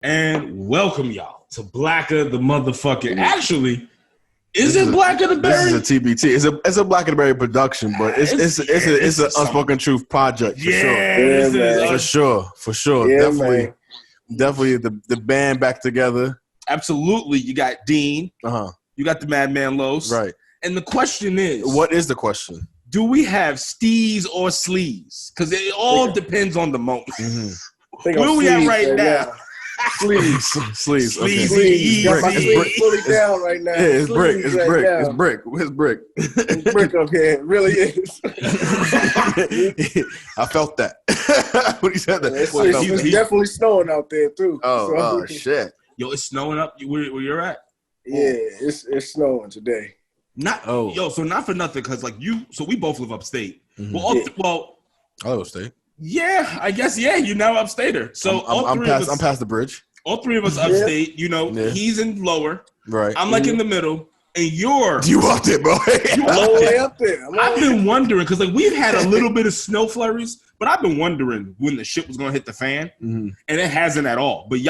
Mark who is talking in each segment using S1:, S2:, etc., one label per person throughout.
S1: And welcome y'all to Blacker the motherfucker. Actually, is it Blacker the Berry?
S2: This is a TBT. It's a Blacker the Berry production, but it's an Unspoken Truth project for sure. For sure. Yeah, definitely the band back together.
S1: Absolutely. You got Dean. You got the Madman Los.
S2: Right.
S1: And the question is,
S2: what is the question?
S1: Do we have steez or sleeves? Because it all depends on the moment. Where we at right now?
S2: Sleeves. Okay.
S3: Sleeves. Got my sleeves fully down right now.
S2: Yeah, it's brick. It's brick.
S3: It's brick up here. It really is.
S2: I felt that. When he said that.
S3: It's definitely snowing out there, too.
S2: Oh, shit.
S1: Yo, it's snowing up where you're at?
S3: Yeah, it's snowing today.
S1: So not for nothing, because so we both live upstate.
S2: I live upstate.
S1: Yeah, I guess, you're now upstater. So
S2: I'm past the bridge.
S1: All three of us upstate, he's in lower.
S2: Right.
S1: I'm in the middle. And
S2: you up there, bro.
S3: I'm all the way up there.
S1: I've been wondering, because we've had a little bit of snow flurries, but I've been wondering when the shit was going to hit the fan. And it hasn't at all. But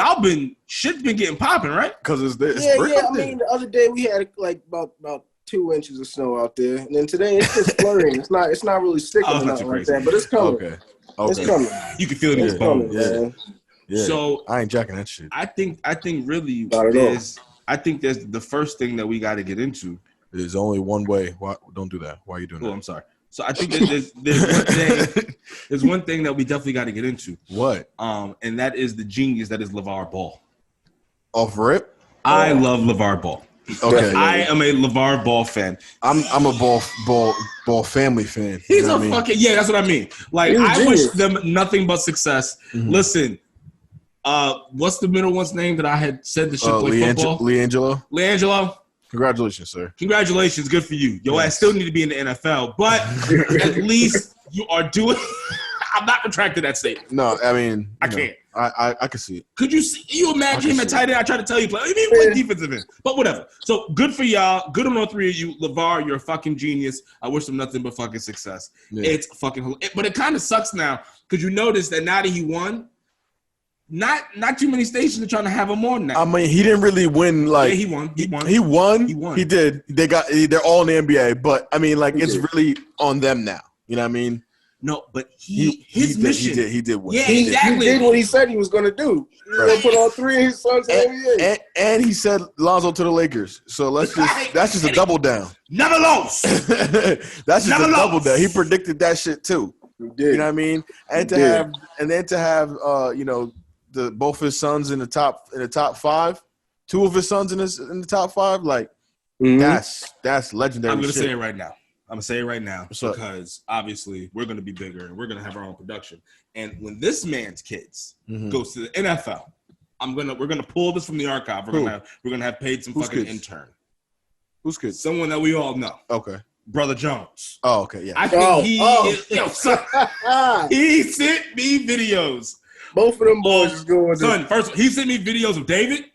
S1: shit's been getting popping, right?
S2: Because it's brick
S3: up there. The other day we had about 2 inches of snow out there. And then today it's just flurrying. It's not really sticking or nothing like that, but it's coming.
S2: Okay.
S3: It's coming.
S1: You can feel it in his bones.
S2: Yeah.
S1: So
S2: I ain't jacking that shit.
S1: I think really there's the first thing that we got to get into.
S2: There's only one way. Why don't do that? Why are you doing that?
S1: I'm sorry. So I think there's one thing that we definitely got to get into.
S2: What?
S1: And that is the genius that is LeVar Ball.
S2: Off rip?
S1: I love LeVar Ball.
S2: Okay.
S1: I am a LeVar Ball fan.
S2: I'm a ball family fan.
S1: He's a fucking that's what I mean. I wish them nothing but success. Listen, what's the middle one's name that I had said that should play football? LeAngelo.
S2: Congratulations, sir.
S1: Congratulations, good for you. Yo, I still need to be in the NFL, but at least you are doing. I'm not retracting that statement.
S2: No, I mean
S1: I can't.
S2: I can see it.
S1: Could you imagine him at tight end? I tried to tell you, play. Maybe play defensive end, but whatever. So good for y'all. Good on all three of you. LeVar, you're a fucking genius. I wish him nothing but fucking success. Yeah. It's fucking, but it kind of sucks now because you notice that now that he won, not too many stations are trying to have him on now.
S2: I mean, he didn't really win.
S1: He won.
S2: He won. He did. They're all in the NBA, but I mean, it's really on them now. You know what I mean?
S1: No, but his mission.
S2: He did win.
S1: Yeah, exactly.
S3: He did what he said he was going to do. He was going to put all three of his sons in the NBA.
S2: And he said Lonzo to the Lakers. So that's just a double down.
S1: Never lost.
S2: That's just a double down. He predicted that shit too.
S3: He did.
S2: You know what I mean? And to have both his sons in the top five, two of his sons in the top five, that's legendary.
S1: I'm gonna
S2: shit.
S1: say it right now. I'm gonna say it right now because obviously we're gonna be bigger and we're gonna have our own production. And when this man's kids goes to the NFL, we're gonna pull this from the archive. We're gonna have paid some fucking intern.
S2: Who's kids?
S1: Someone that we all know.
S2: Okay.
S1: Brother Jones.
S2: Oh, okay, yeah.
S1: I think he sent me videos.
S3: Both of them boys is going.
S1: Son, first he sent me videos of David.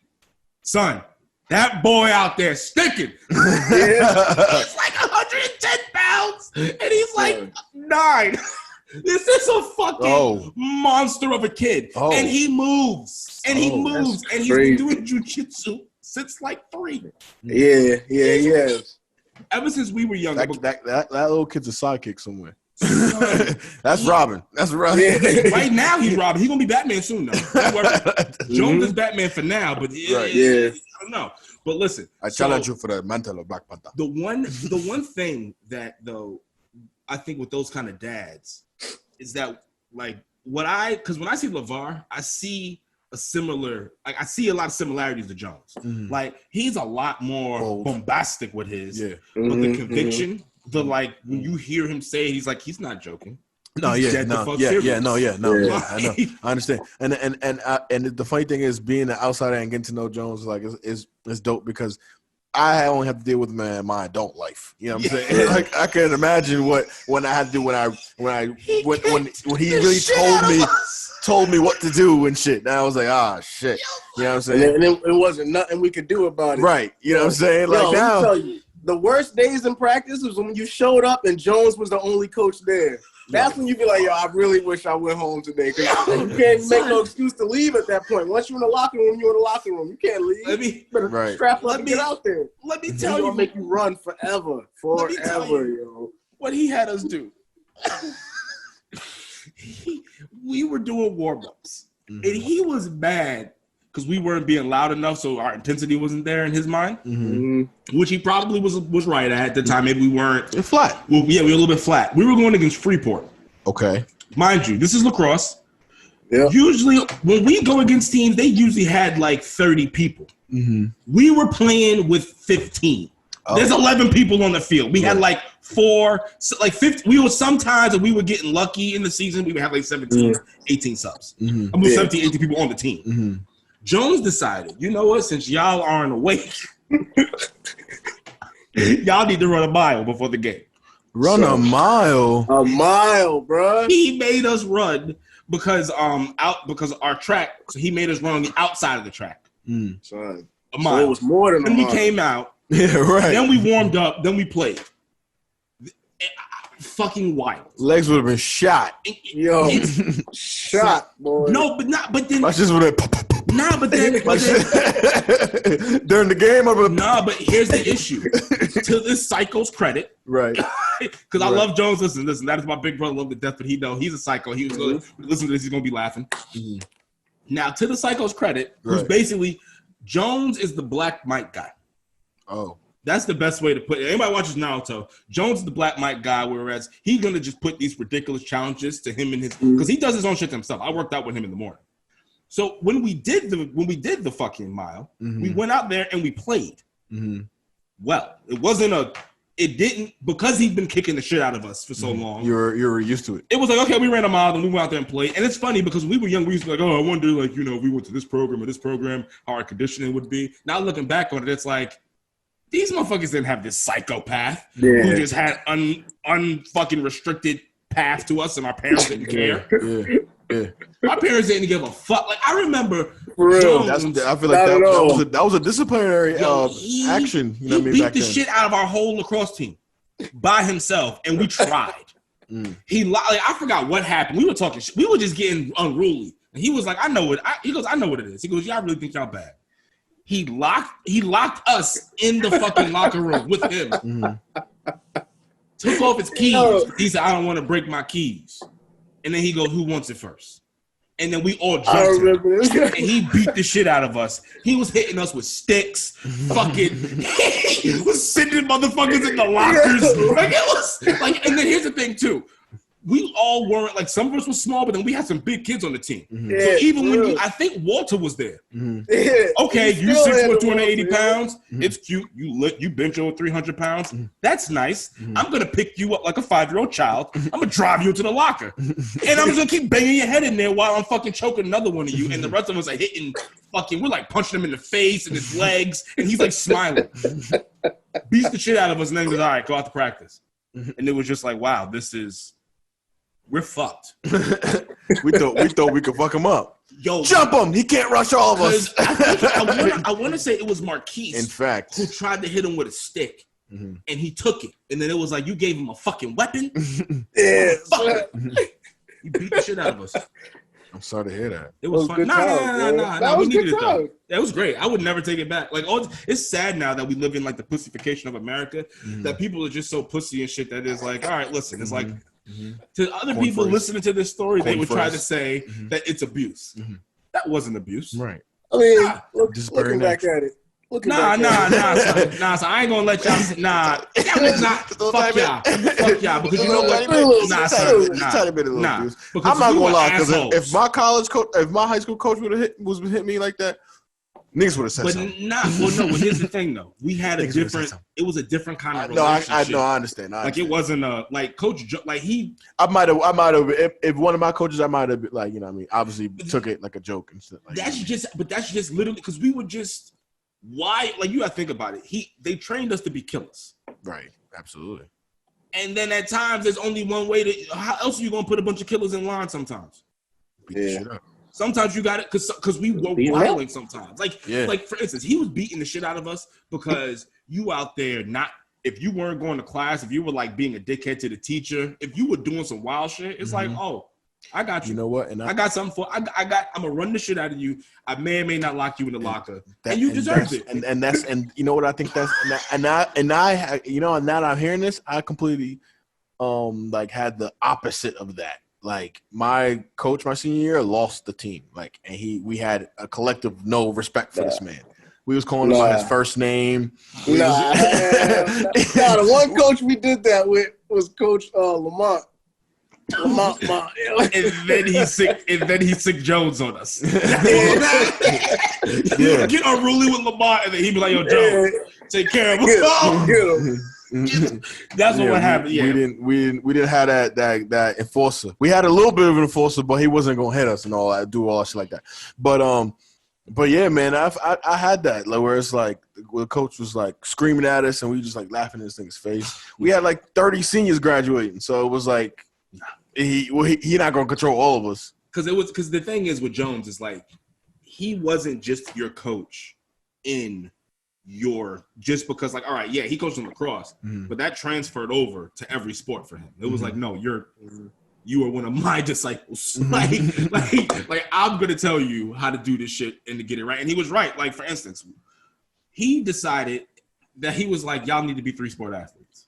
S1: Son, that boy out there stinking. He's like 110 pounds, and he's like 9. This is a fucking monster of a kid. And he moves. And he moves. And he's been doing jiu-jitsu since 3.
S3: Yeah, he is.
S1: Ever since we were young.
S2: That little kid's a sidekick somewhere. That's Robin. That's Robin.
S1: Yeah. Right now he's Robin. He's gonna be Batman soon, though. Don't worry. Jones is Batman for now, but I don't know. But listen,
S2: I challenge you for the mantle of Black Panther.
S1: The one thing that though I think with those kind of dads is that because when I see LeVar, I see I see a lot of similarities to Jones. He's a lot more bombastic with his, but the conviction. When you hear him say it, he's not joking. I know. I understand. And the funny thing is, being an outsider and getting to know Jones is dope because I only have to deal with him in my adult life. You know what I'm saying? I can imagine when I had to do when he really told me what to do and shit. And I was like, shit. You know what I'm saying?
S3: And it wasn't nothing we could do about it.
S2: Right. You know what I'm saying? Now.
S3: The worst days in practice was when you showed up and Jones was the only coach there. That's when you be like, yo, I really wish I went home today. Because you can't make no excuse to leave at that point. Once you're in the locker room, you're in the locker room. You can't leave. Strap up and get out there.
S1: Let me tell you.
S3: Make you run forever. Yo.
S1: What he had us do. We were doing warm-ups. And he was mad because we weren't being loud enough, so our intensity wasn't there in his mind, which he probably was right at the time. Maybe we weren't
S2: flat.
S1: Well, yeah, we were a little bit flat. We were going against Freeport.
S2: Okay,
S1: mind you, this is lacrosse.
S3: Yeah.
S1: Usually, when we go against teams, they usually had like 30 people. We were playing with 15. There's 11 people on the field. We had like 50. We were sometimes, and we were getting lucky in the season. We would have like 17, 18 subs. I mean, 17, 18 people on the team. Jones decided, you know what? Since y'all aren't awake, y'all need to run a mile before the game.
S2: A mile?
S3: A mile, bro.
S1: He made us run because our track. So he made us run on the outside of the track.
S3: Son.
S1: A mile.
S3: So it was more than a mile.
S1: Then we came out.
S2: Yeah, right.
S1: Then we warmed up. Then we played. Fucking wild.
S2: Legs would have been shot.
S3: Yo, shot, boy.
S1: No, but then.
S2: That's just what it.
S1: Nah, but then
S2: during the game,
S1: but here's the issue. To this psycho's credit,
S2: right?
S1: Because I love Jones. Listen. That is my big brother. Love to death, but he's a psycho. He was going to listen to this. He's going to be laughing. Now, to the psycho's credit, who's basically Jones is the Black Mike guy.
S2: Oh.
S1: That's the best way to put it. Anybody watches Naruto, Jones is the Black Mike guy, whereas he's going to just put these ridiculous challenges to him and his, because he does his own shit to himself. I worked out with him in the morning. So when we did the fucking mile, we went out there and we played. Well, it didn't, because he'd been kicking the shit out of us for so long.
S2: You're used to it.
S1: It was like, okay, we ran a mile and we went out there and played. And it's funny because when we were young, we used to be like, oh, I wonder, like, you know, if we went to this program or this program, how our conditioning would be. Now looking back on it, it's like, these motherfuckers didn't have this psychopath who just had unfucking restricted path to us, and our parents didn't care. Our parents didn't give a fuck. Like, I remember, Jones,
S2: I feel like that was a disciplinary action. You know what I mean?
S1: He beat the shit out of our whole lacrosse team by himself, and we tried. I forgot what happened. We were talking shit. We were just getting unruly, and he was like, "I know it." He goes, "I know what it is." He goes, "Y'all really think y'all bad?" He locked us in the fucking locker room with him. Took off his keys. He said, "I don't want to break my keys." And then he goes, "Who wants it first?" And then we all jumped him. And he beat the shit out of us. He was hitting us with sticks. Fucking, he was sending motherfuckers in the lockers. Like, it was like, and then here's the thing too. We all weren't, like, some of us were small, but then we had some big kids on the team. So even when I think Walter was there. Okay, you 6 foot 280 pounds. It's cute. You bench over 300 pounds. That's nice. I'm gonna pick you up like a 5-year-old child. I'm gonna drive you to the locker, and I'm just gonna keep banging your head in there while I'm fucking choking another one of you. And the rest of us are hitting fucking. We're like punching him in the face and his legs, and he's like smiling. Beats the shit out of us, and then goes, "All right, go out to practice." And it was just like, wow, we're fucked.
S2: we thought we could fuck him up.
S1: Yo,
S2: jump him! He can't rush all of us.
S1: I want to say it was Marquise.
S2: In fact,
S1: who tried to hit him with a stick, and he took it, and then it was like, you gave him a fucking weapon.
S3: Yeah,
S1: you beat the shit out of us.
S2: I'm sorry to hear that.
S1: It was fun. Nah.
S3: That was good time.
S1: It was great. I would never take it back. Like, it's sad now that we live in like the pussification of America, that people are just so pussy and shit that is like, all right, listen, it's like. To other people listening to this story, they would try to say that it's abuse. That wasn't abuse.
S2: Right.
S3: I mean, looking back at it.
S1: Nah, so I ain't gonna let y'all. Fuck y'all. Because you know what? Nah.
S2: I'm not gonna lie. Because if my high school coach would have hit me like that, niggas would have said something.
S1: Well, here's the thing though. We had a different. It was a different kind of relationship.
S2: I understand.
S1: Like, it wasn't like Coach. Like, he.
S2: I might have. If one of my coaches, I might have, like, you know what I mean. Obviously, took it like a joke and stuff. Like,
S1: that's just literally because we were just. Why? Like, you gotta think about it. They trained us to be killers.
S2: Right. Absolutely.
S1: And then at times, there's only one way to. How else are you gonna put a bunch of killers in line? Sometimes.
S2: Beat the shit up.
S1: Sometimes you got it because we were violent sometimes. Like for instance, he was beating the shit out of us because you out there not if you weren't going to class, if you were like being a dickhead to the teacher, if you were doing some wild shit, it's like, oh, I got you.
S2: You know what? And
S1: I got something for. I'm gonna run the shit out of you. I may or may not lock you in the locker, and you deserve it.
S2: And you know what I think that's now that I'm hearing this, I completely like had the opposite of that. Like my coach my senior year lost the team. Like, and we had a collective no respect for this man. We was calling him by his first name.
S3: The one coach we did that with was Coach Lamont.
S1: And then he's sick Jones on us. Get unruly with Lamont, and then he'd be like, "Yo, Jones, take care of him." That's what happened. Yeah,
S2: we didn't have that enforcer. We had a little bit of an enforcer, but he wasn't gonna hit us and all that, do all that shit like that. But yeah, man, I had that, like, where it's like where the coach was like screaming at us and we just like laughing in this thing's face. We had like 30 seniors graduating, so it was like he not gonna control all of us.
S1: Because the thing is with Jones is like he wasn't just your coach just because like, all right, yeah, he coached in lacrosse, but that transferred over to every sport for him. It was like, no, you are one of my disciples. Like I'm gonna tell you how to do this shit and to get it right. And he was right. Like, for instance, he decided that he was like, y'all need to be 3-sport athletes.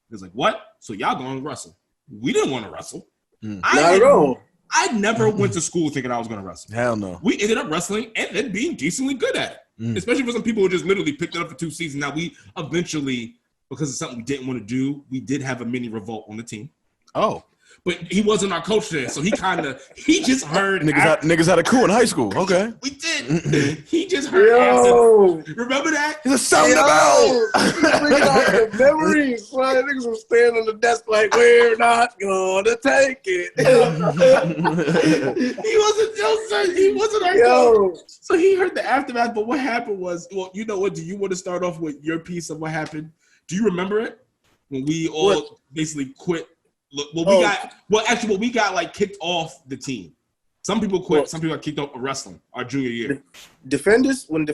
S1: He was like, what? So y'all going to wrestle? We didn't want to wrestle.
S3: Not at all.
S1: I never went to school thinking I was going to wrestle.
S2: Hell no.
S1: We ended up wrestling and then being decently good at it. Especially for some people who just literally picked it up for 2 seasons. Now we eventually, because it's something we didn't want to do, we did have a mini revolt on the team.
S2: Oh.
S1: But he wasn't our coach there, so he just heard.
S2: Niggas had a crew in high school. Okay,
S1: we did. He just heard. Remember that?
S2: He's a sound about.
S3: Bringing out the memories. Son. Niggas were standing on the desk like, we're not gonna take it. He wasn't our coach. So he heard the aftermath. But what happened was, well, you know what? Do you want to start off with your piece of what happened? Do you remember it when we all basically quit? We got like kicked off the team. Some people quit. Some people got kicked off of wrestling our junior year. Defenders was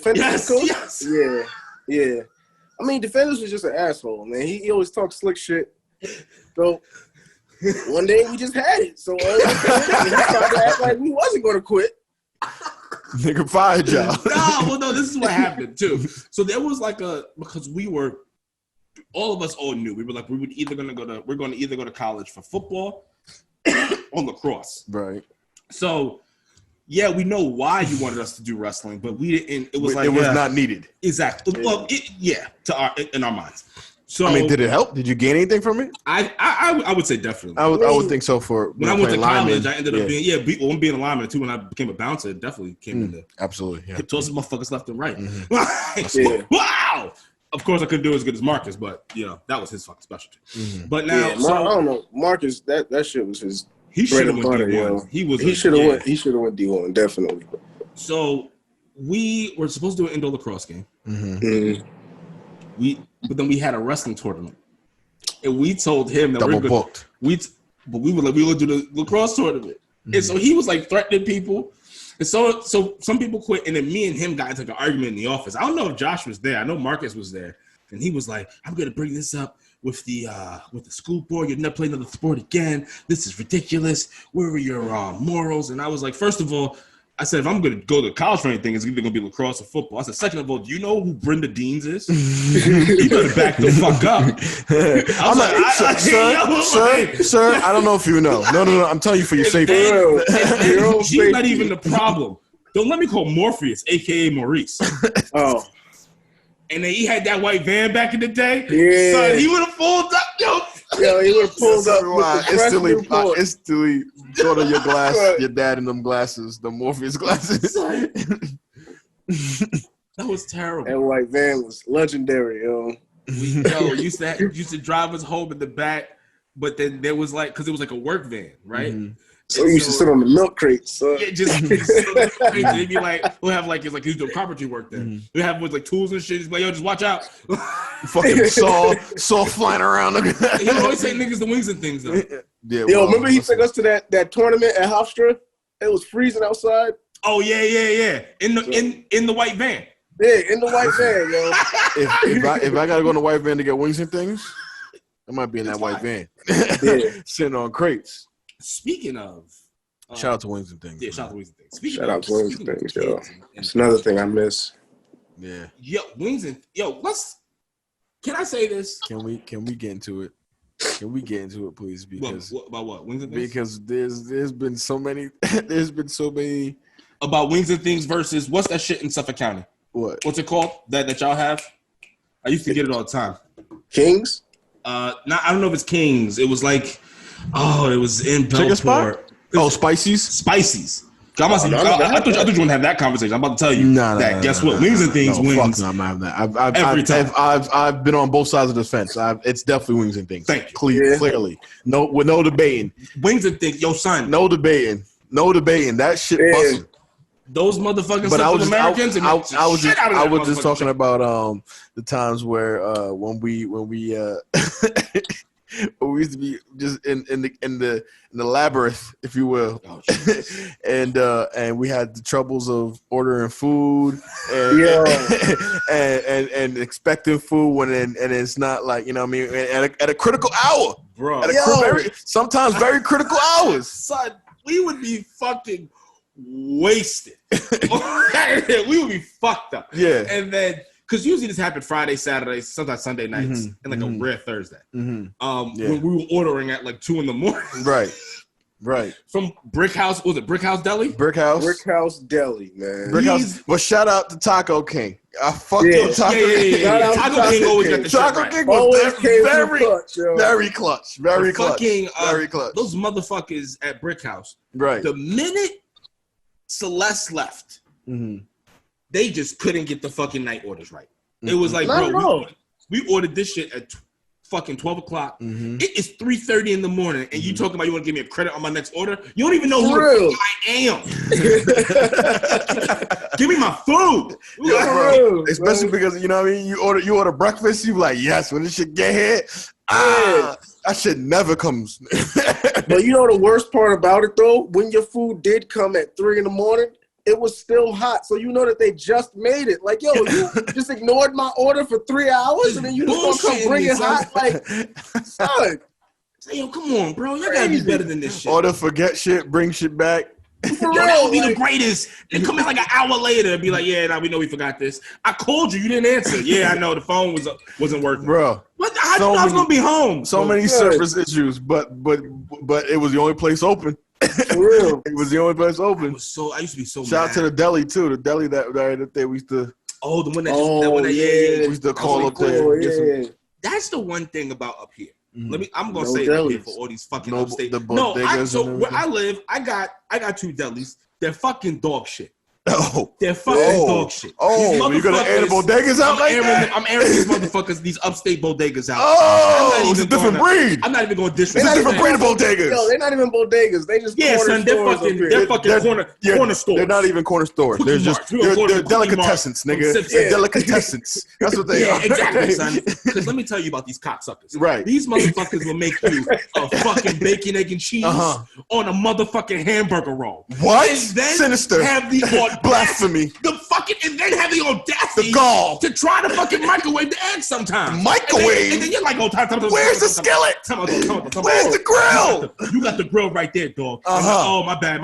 S3: coach?
S1: Yes.
S3: Yeah. I mean, Defenders was just an asshole, man. He always talked slick shit. So one day we just had it. So he tried to act like we wasn't going to quit.
S2: Nigga fired y'all.
S1: No, this is what happened too. So there was like because we were. All of us all knew we're going to either go to college for football or lacrosse.
S2: Right. So,
S1: yeah, we know why you wanted us to do wrestling, but we didn't. It was
S2: not needed.
S1: Exactly. Well, in our minds. So,
S2: I mean, did it help? Did you gain anything from it?
S1: I would say definitely.
S2: I would think so. For
S1: when I went to college, I ended up being a lineman too. When I became a bouncer, it definitely came in there.
S2: Absolutely. Yeah.
S1: Hip toss motherfuckers left and right. Wow. Of course, I couldn't do it as good as Marcus, but that was his fucking specialty. But now,
S3: I don't know, Marcus. That shit was his.
S1: He should have went D1.
S3: He should have went. He should have went D1 definitely.
S1: So we were supposed to do an indoor lacrosse game. But then we had a wrestling tournament, and we told him that
S2: double booked.
S1: We would do the lacrosse tournament, and so he was like threatening people. And so some people quit, and then me and him got into like an argument in the office. I don't know if Josh was there. I know Marcus was there, and he was like, "I'm gonna bring this up with the school board. You'll never play another sport again. This is ridiculous. Where are your morals?" And I was like, first of all, I said, if I'm gonna go to college for anything, it's either gonna be lacrosse or football. I said, second of all, do you know who Brenda Deans is? You better back the fuck up.
S2: Sir, I don't know if you know. No. I'm telling you for your safety.
S1: She's not even the problem. Don't let me call Morpheus, aka Maurice.
S3: Oh.
S1: And then he had that white van back in the day.
S3: Yeah.
S1: Son, he would have pulled up.
S3: Yo, he would have pulled up.
S2: Instantly thought of your glass, your dad in them glasses, the Morpheus glasses.
S1: That was terrible.
S3: That white van was legendary, yo.
S1: Used to drive us home in the back, but then there was like, because it was like a work van, right?
S2: Mm-hmm.
S3: So we used to sit on the milk crates. So.
S1: Yeah, they'd be like, we'll have like, it's like he's doing carpentry work there. Mm-hmm. We have with like tools and shit. He's like, yo, just watch out.
S2: Fucking saw flying around.
S1: He would always say niggas the wings and things though.
S3: Yeah, remember he took us to that tournament at Hofstra? It was freezing outside.
S1: Oh yeah. In the white van.
S3: Yeah, in the white van, yo.
S2: If I gotta go in the white van to get wings and things, I might be in that white van, sitting on crates.
S1: Speaking of,
S2: shout out to Wings and Things.
S1: Yeah, shout out to Wings and Things.
S3: Shout out to Wings and Things, yo. It's another thing I miss.
S2: Yeah.
S1: Yo, Wings and can I say this?
S2: Can we get into it? Can we get into it, please? Because
S1: about what? Wings and Things?
S2: Because there's been so many
S1: about Wings and Things versus what's that shit in Suffolk County? What's it called? That y'all have? I used to get it all the time.
S3: Kings?
S1: I don't know if it's Kings. It was like, it was in Bellport.
S2: Oh, Spicy's?
S1: Spicy's. I thought you were going to have that conversation. I'm about to tell you guess what? Wings and Things wins.
S2: Fuck no, I'm not having that. Every time. I've been on both sides of the fence. It's definitely Wings and Things.
S1: Thank you.
S2: Clearly. No, with no debating.
S1: Wings and Things, yo, son.
S2: No debating. That shit busting.
S1: Those motherfucking
S2: but I was
S1: Americans.
S2: I was just talking about the times where when we we used to be just in the labyrinth, if you will, and we had the troubles of ordering food and expecting food and it's not like, you know what I mean, at a critical hour,
S1: bro.
S2: Sometimes very critical hours,
S1: son. We would be fucking wasted. We would be fucked up.
S2: Yeah.
S1: And then, because usually this happened Friday, Saturday, sometimes Sunday nights, and like a rare Thursday. When we were ordering at like 2 a.m.
S2: Right.
S1: From Brick House, was it Brick House Deli?
S3: Brick House Deli, man.
S2: Brick House. Well, shout out to Taco King. I fucked with Taco King.
S1: Taco King always got the
S2: Taco
S1: shit
S2: King
S1: right.
S2: was very clutch. Very clutch.
S1: Those motherfuckers at Brick House.
S2: Right.
S1: The minute Celeste left, they just couldn't get the fucking night orders right. It was like, bro, we ordered this shit at fucking 12 o'clock. It is 3:30 in the morning, and you talking about you want to give me a credit on my next order? You don't even know who I am. Give me my food.
S2: Especially because, you know what I mean, you order breakfast, you be like, yes, when this shit get here, that shit never comes.
S3: But you know the worst part about it though, when your food did come at 3 a.m, it was still hot, so you know that they just made it. Like, yo, you just ignored my order for 3 hours, and then you just gonna come bring it hot? Like, son.
S1: Yo, come on, bro. You gotta be better than this shit.
S2: Order, forget shit, bring shit back.
S1: Yo, that would be the greatest. They come in like an hour later and be like, we know we forgot this. I called you didn't answer. Yeah, I know, the phone wasn't working.
S2: Bro.
S1: What? How you know I was gonna be home?
S2: So many service issues, but it was the only place open.
S3: For real.
S2: It was the only place open.
S1: I used to be so mad.
S2: Shout out to the deli too. The deli that they used to.
S1: Oh, the one that
S2: we used to call up there.
S1: That's the one thing about up here. I'm gonna say it up here for all these fucking upstate. Where I live, I got 2 delis. They're fucking dog shit. They're fucking dog shit.
S2: You gonna air the bodegas out like that?
S1: I'm airing these motherfuckers, these upstate bodegas out.
S2: It's a different breed.
S1: I'm not even going to
S2: disrespect. It's a different breed of bodegas.
S3: No, they're not even bodegas. They just
S1: they're fucking corner stores.
S2: They're not even corner stores. They're just they're delicatessens, nigga. They're delicatessens. That's what they are.
S1: Exactly, son. Because let me tell you about these cocksuckers.
S2: Right.
S1: These motherfuckers will make you a fucking bacon, egg, and cheese on a motherfucking hamburger roll.
S2: What?
S1: And then
S2: Sinister.
S1: Have the
S2: blasphemy.
S1: And then have the audacity,
S2: the gall,
S1: to try to fucking microwave the eggs sometimes.
S2: Microwave?
S1: And then you're like,
S2: where's the skillet? Where's the grill?
S1: You got the grill right there, dog. Oh, my bad.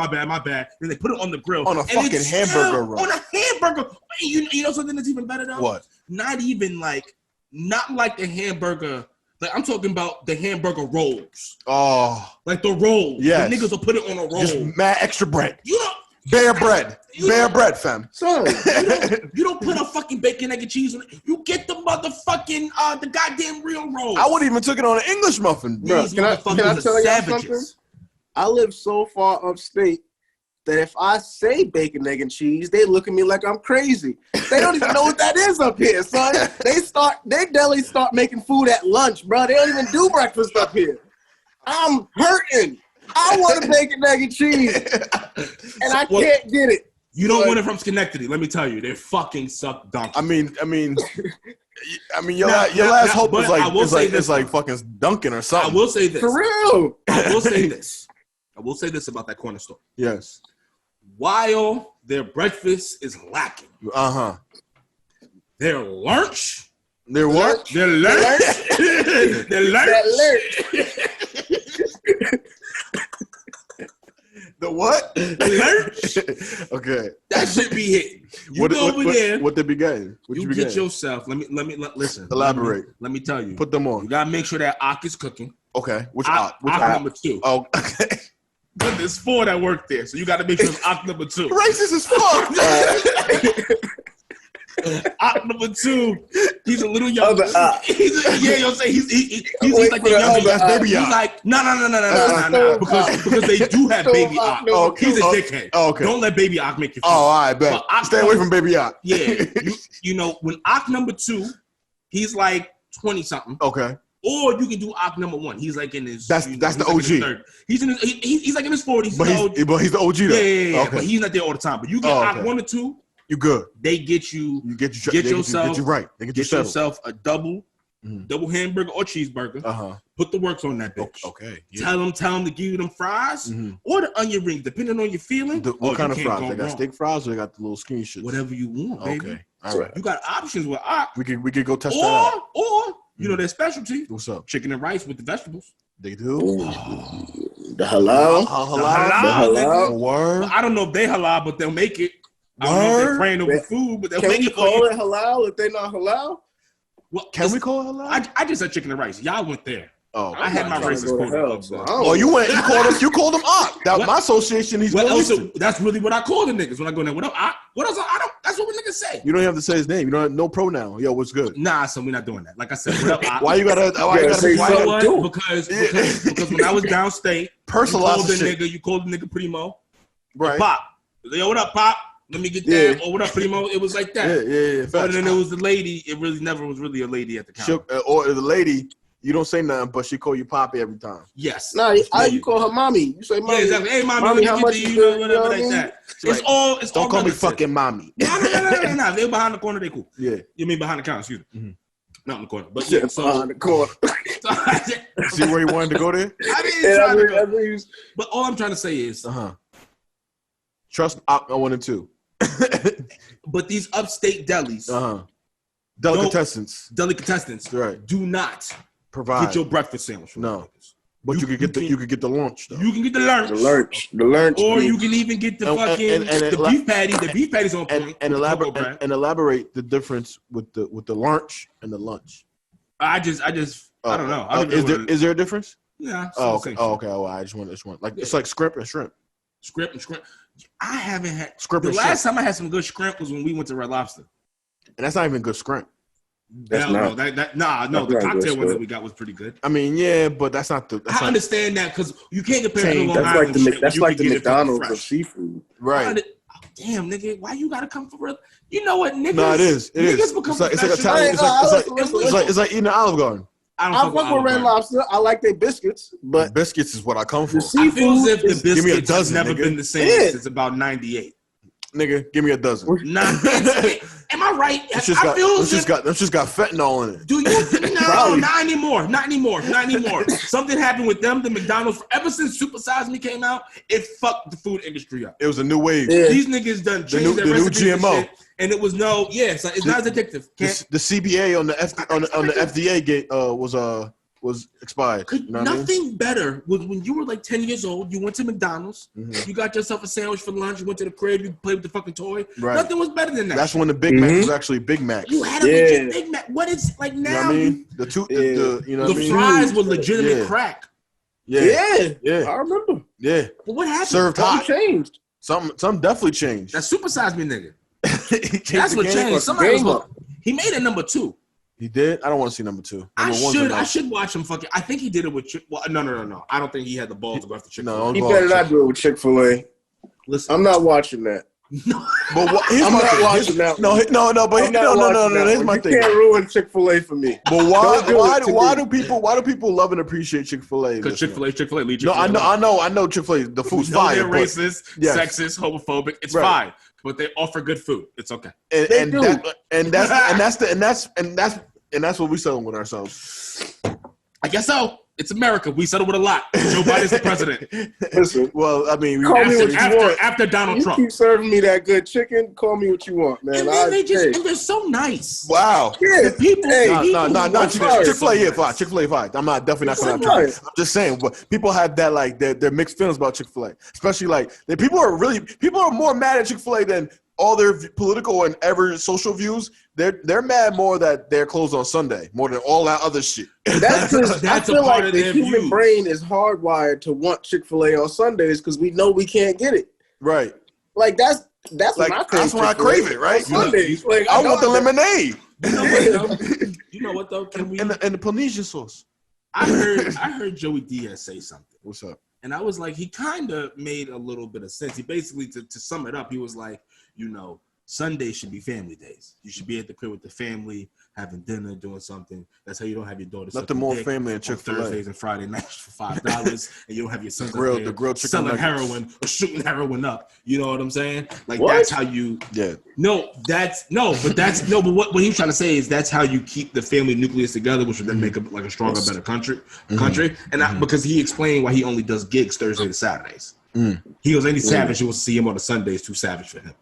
S1: Then they put it on the grill.
S2: On a fucking hamburger roll.
S1: On a hamburger. You know something that's even better though?
S2: What?
S1: Not like the hamburger. Like, I'm talking about the hamburger rolls.
S2: Oh.
S1: Like the rolls.
S2: Yes.
S1: The niggas will put it on a roll.
S2: Just mad extra bread.
S1: You know.
S2: Bare bread, fam.
S3: So
S1: you don't put a fucking bacon, egg, and cheese on it. You get the motherfucking the goddamn real roll.
S2: I would even took it on an English muffin, bro.
S3: Can I tell y'all something? I live so far upstate that if I say bacon, egg, and cheese, they look at me like I'm crazy. They don't even know what that is up here, son. Their delis start making food at lunch, bro. They don't even do breakfast up here. I'm hurting. I want a bacon, egg, and cheese, and I can't get it.
S1: You don't want it from Schenectady. Let me tell you, they fucking suck donkey.
S2: I mean, your last hope is like fucking Dunkin' or something.
S1: I will say this
S3: for real.
S1: I will say this about that corner store.
S2: Yes.
S1: While their breakfast is lacking, their lunch.
S2: Their what?
S1: Their lunch. Their lunch.
S2: The what?
S1: The lunch.
S2: Okay.
S1: That should be hitting. You go over there.
S2: What they be getting?
S1: You get yourself. Let me listen.
S2: Elaborate.
S1: Let me tell you.
S2: Put them on.
S1: You gotta make sure that Ak is cooking.
S2: Okay. Which
S1: Ak?
S2: Which
S1: Ak number 2.
S2: Oh, okay.
S1: But there's 4 that work there, so you gotta make sure it's Ak number 2.
S2: Racist as fuck.
S1: Ak number 2, he's a little younger.
S3: He's like
S1: the youngest.
S2: That's baby Ak.
S1: He's like, no, because they do have baby Ak. He's a dickhead.
S2: Okay.
S1: Don't let baby Ak make you feel.
S2: Oh, all right, bet. Stay away from baby Ak.
S1: Yeah, you know when Ak number 2, he's like 20 something.
S2: Okay.
S1: Or you can do Ak number 1. He's like in his.
S2: That's the OG.
S1: He's like in his 40s.
S2: But he's the OG though.
S1: Yeah.
S2: Okay.
S1: But he's not there all the time. But you get Ak 1 or 2.
S2: You good.
S1: They get you.
S2: Get you right. They get
S1: yourself a double hamburger or cheeseburger. Put the works on that bitch.
S2: Okay.
S1: Yeah. Tell them to give you them fries or the onion rings, depending on your feeling.
S2: What kind of fries? They got steak fries or they got the little skinny shit?
S1: Whatever you want, baby.
S2: Okay. All right.
S1: You got options with Ak.
S2: We could go test that out.
S1: Or you know their specialty.
S2: What's up?
S1: Chicken and rice with the vegetables.
S2: They do.
S3: The halal.
S2: Halal. Word.
S1: Well, I don't know if they halal, but they'll make it. I don't know if they're praying over food, but they'll make it for you.
S3: Can we call it halal if they're not halal?
S1: Well,
S2: can we call it halal?
S1: I just said chicken and rice. Y'all went there.
S2: Oh,
S1: I had my racist quote.
S2: Oh, you went. You called them Ak. That my association.
S1: That's really what I call the niggas when I go there. What up, Ak? What else? I don't. That's what we niggas say.
S2: You don't have to say his name. You don't have no pronoun. Yo, what's good?
S1: Nah, so we're not doing that. Like I said, what up, Ak?
S2: Why you gotta say
S1: something? Because when I was downstate,
S2: personalized
S1: you called the nigga Primo.
S2: Right.
S1: Pop. Yo, what up, Pop? Let me get that. Or what up, Primo? It was like that.
S2: Yeah.
S1: But then it was the lady. It really never was really a lady at the counter.
S2: Or the lady. You don't say nothing, but she call you Poppy every time.
S1: Yes.
S3: No, you call her mommy. You say mommy.
S1: Yeah, exactly. Hey, mommy, how much you do? Whatever like that. It's all.
S2: Don't call me fucking mommy.
S1: No. They're behind the corner. They cool.
S2: Yeah.
S1: You mean behind the counter? Excuse me. Not in the corner, but yeah. So
S3: behind the corner.
S2: See where he wanted to go there?
S1: I didn't try to go. But all I'm trying to say is,
S2: trust Ak 1 and 2.
S1: But these upstate delis,
S2: delicatessens, right?
S1: Do not
S2: provide
S1: get your breakfast sandwich.
S2: No, but you could get the lunch though.
S1: You can get the lunch, or you can even get the the beef patty. The beef patty's on point.
S2: And elaborate the difference with the lunch and the lunch.
S1: I don't know.
S2: Is there a difference?
S1: Yeah.
S2: Okay. Well, I just want like it's like scrimp and shrimp.
S1: Scrimp and shrimp. I haven't had
S2: scrimp.
S1: The last time I had some good shrimp was when we went to Red Lobster.
S2: And that's not even good scrimp.
S1: No. The cocktail one that we got was pretty good.
S2: I mean, yeah, but that's not the.
S1: I understand that because you can't compare it to Long
S3: That's
S1: Island.
S3: That's like the McDonald's of seafood,
S2: right?
S1: Damn, nigga, why you gotta come for real? You know what, niggas?
S2: No, it is.
S1: Niggas become
S2: it's like Italian. It's like eating an Olive Garden.
S3: I fuck with Red Lobster. I like their biscuits, but
S2: biscuits is what I come for.
S1: I feel as if the biscuits have never been the same since about 98.
S2: Nigga, give me a dozen.
S1: Am I right?
S2: Them just got fentanyl in it.
S1: Do you? No, not anymore. Something happened with them. The McDonald's, ever since Super Size Me came out, it fucked the food industry up.
S2: It was a new wave.
S3: Yeah.
S1: These niggas done changed their recipes
S2: new GMO.
S1: And it was it's not as addictive.
S2: The CBA on the FDA gate was expired.
S1: Nothing better was when you were like 10 years old. You went to McDonald's. You got yourself a sandwich for lunch. You went to the crib. You played with the fucking toy.
S2: Right.
S1: Nothing was better than that.
S2: That's when the Big Mac was actually Big Mac.
S1: You had a legit Big Mac. What is like now?
S2: You know what I mean? The
S1: fries were legitimate crack.
S2: Yeah.
S3: I remember.
S2: Yeah.
S1: But what happened?
S2: Served hot.
S3: Changed.
S2: Something definitely changed.
S1: That Super Size Me nigga.
S2: That's
S1: what changed. He made it number 2.
S2: He did? I don't want to see number 2.
S1: I should watch him fucking. I think he did it with no. I don't think he had the balls to go after Chick-fil-A.
S3: He better not do it with Chick-fil-A.
S1: Listen,
S3: I'm not watching that.
S1: No,
S2: but
S3: I'm not watching that.
S2: No. Here's my thing.
S3: You can't ruin Chick-fil-A for me.
S2: But why do people love and appreciate Chick-fil-A?
S1: Because Chick-fil-A leads.
S2: No, I know Chick-fil-A. The food's fire.
S1: They're racist, sexist, homophobic. It's fine, but they offer good food. It's okay.
S2: And that's what we selling with ourselves.
S1: I guess so. It's America. We settle with a lot. Joe Biden's the president.
S3: Listen,
S2: well, I mean,
S3: call me what you want.
S1: After Donald
S3: you
S1: Trump.
S3: Keep serving me that good chicken. Call me what you want, man.
S1: And then and they're so nice.
S2: Wow.
S3: Yeah,
S1: the people.
S2: No. Chick-fil-A, yeah, fine. Chick-fil-A, fine. I'm not definitely not gonna try. I'm just saying, but people have that like their mixed feelings about Chick-fil-A, especially like people are more mad at Chick-fil-A than all their political and ever social views. They're mad more that they're closed on Sunday more than all that other shit.
S3: That's I feel like the human brain is hardwired to want Chick-fil-A on Sundays because we know we can't get it.
S2: Right.
S3: Like that's
S2: like
S3: when I crave
S2: that's when I crave it. Right.
S3: Sundays. Like,
S2: I want the lemonade.
S1: You know what though? Can we
S2: and the Polynesian sauce?
S1: I heard Joey Diaz say something.
S2: What's up?
S1: And I was like, he kind of made a little bit of sense. He basically, to sum it up, he was like, Sundays should be family days. You should be at the crib with the family, having dinner, doing something. That's how you don't have your daughter
S2: nothing more family than Chick-fil-A.
S1: Thursdays and Friday nights for $5, and you don't have your sons
S2: the grilled chicken
S1: selling
S2: nuggets.
S1: heroin or shooting heroin up. You know what I'm saying? Like
S3: what?
S1: That's how you.
S2: Yeah.
S1: But what he's trying to say is that's how you keep the family nucleus together, which would then make like a stronger, better country. And because he explained why he only does gigs Thursday to Saturdays. He was any savage. You will see him on the Sundays. Too savage for him.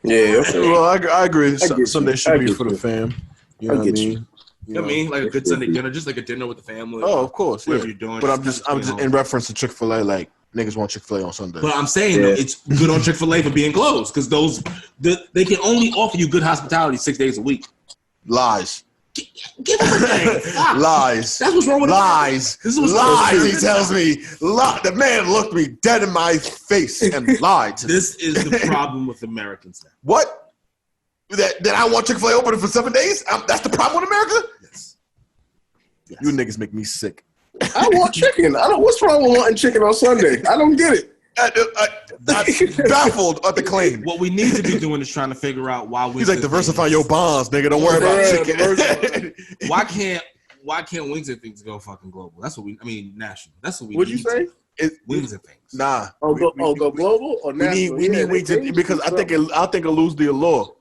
S3: Yeah. Okay.
S2: Well, I agree. Sunday should be for the fam. You know what I mean?
S1: You know what I mean? Like a good Sunday dinner, just like a dinner with the family.
S2: Oh, of course.
S1: Whatever you're doing.
S2: But I'm just in reference to Chick-fil-A, like niggas want Chick-fil-A on Sunday.
S1: But I'm saying though, it's good on Chick-fil-A for being closed because they can only offer you good hospitality 6 days a week.
S2: Lies.
S1: Give them a thing.
S2: Lies.
S1: That's what's wrong with
S2: lies. Lies. He tells me. The man looked me dead in my face and lied.
S1: This is the problem with Americans now.
S2: What? That I want Chick-fil-A open for 7 days? That's the problem with America?
S1: Yes.
S2: You niggas make me sick.
S3: I want chicken. What's wrong with wanting chicken on Sunday? I don't get it.
S2: I'm baffled at the claim.
S1: What we need to be doing is trying to figure out why we.
S2: He's like, diversify your bonds, nigga. Don't worry about chicken.
S1: Why can't Wings and Things go fucking global? That's what national. That's what we.
S3: What'd you say?
S1: Wings and Things.
S2: Nah.
S3: Go global or national?
S2: We need Wings because I think it'll lose the allure.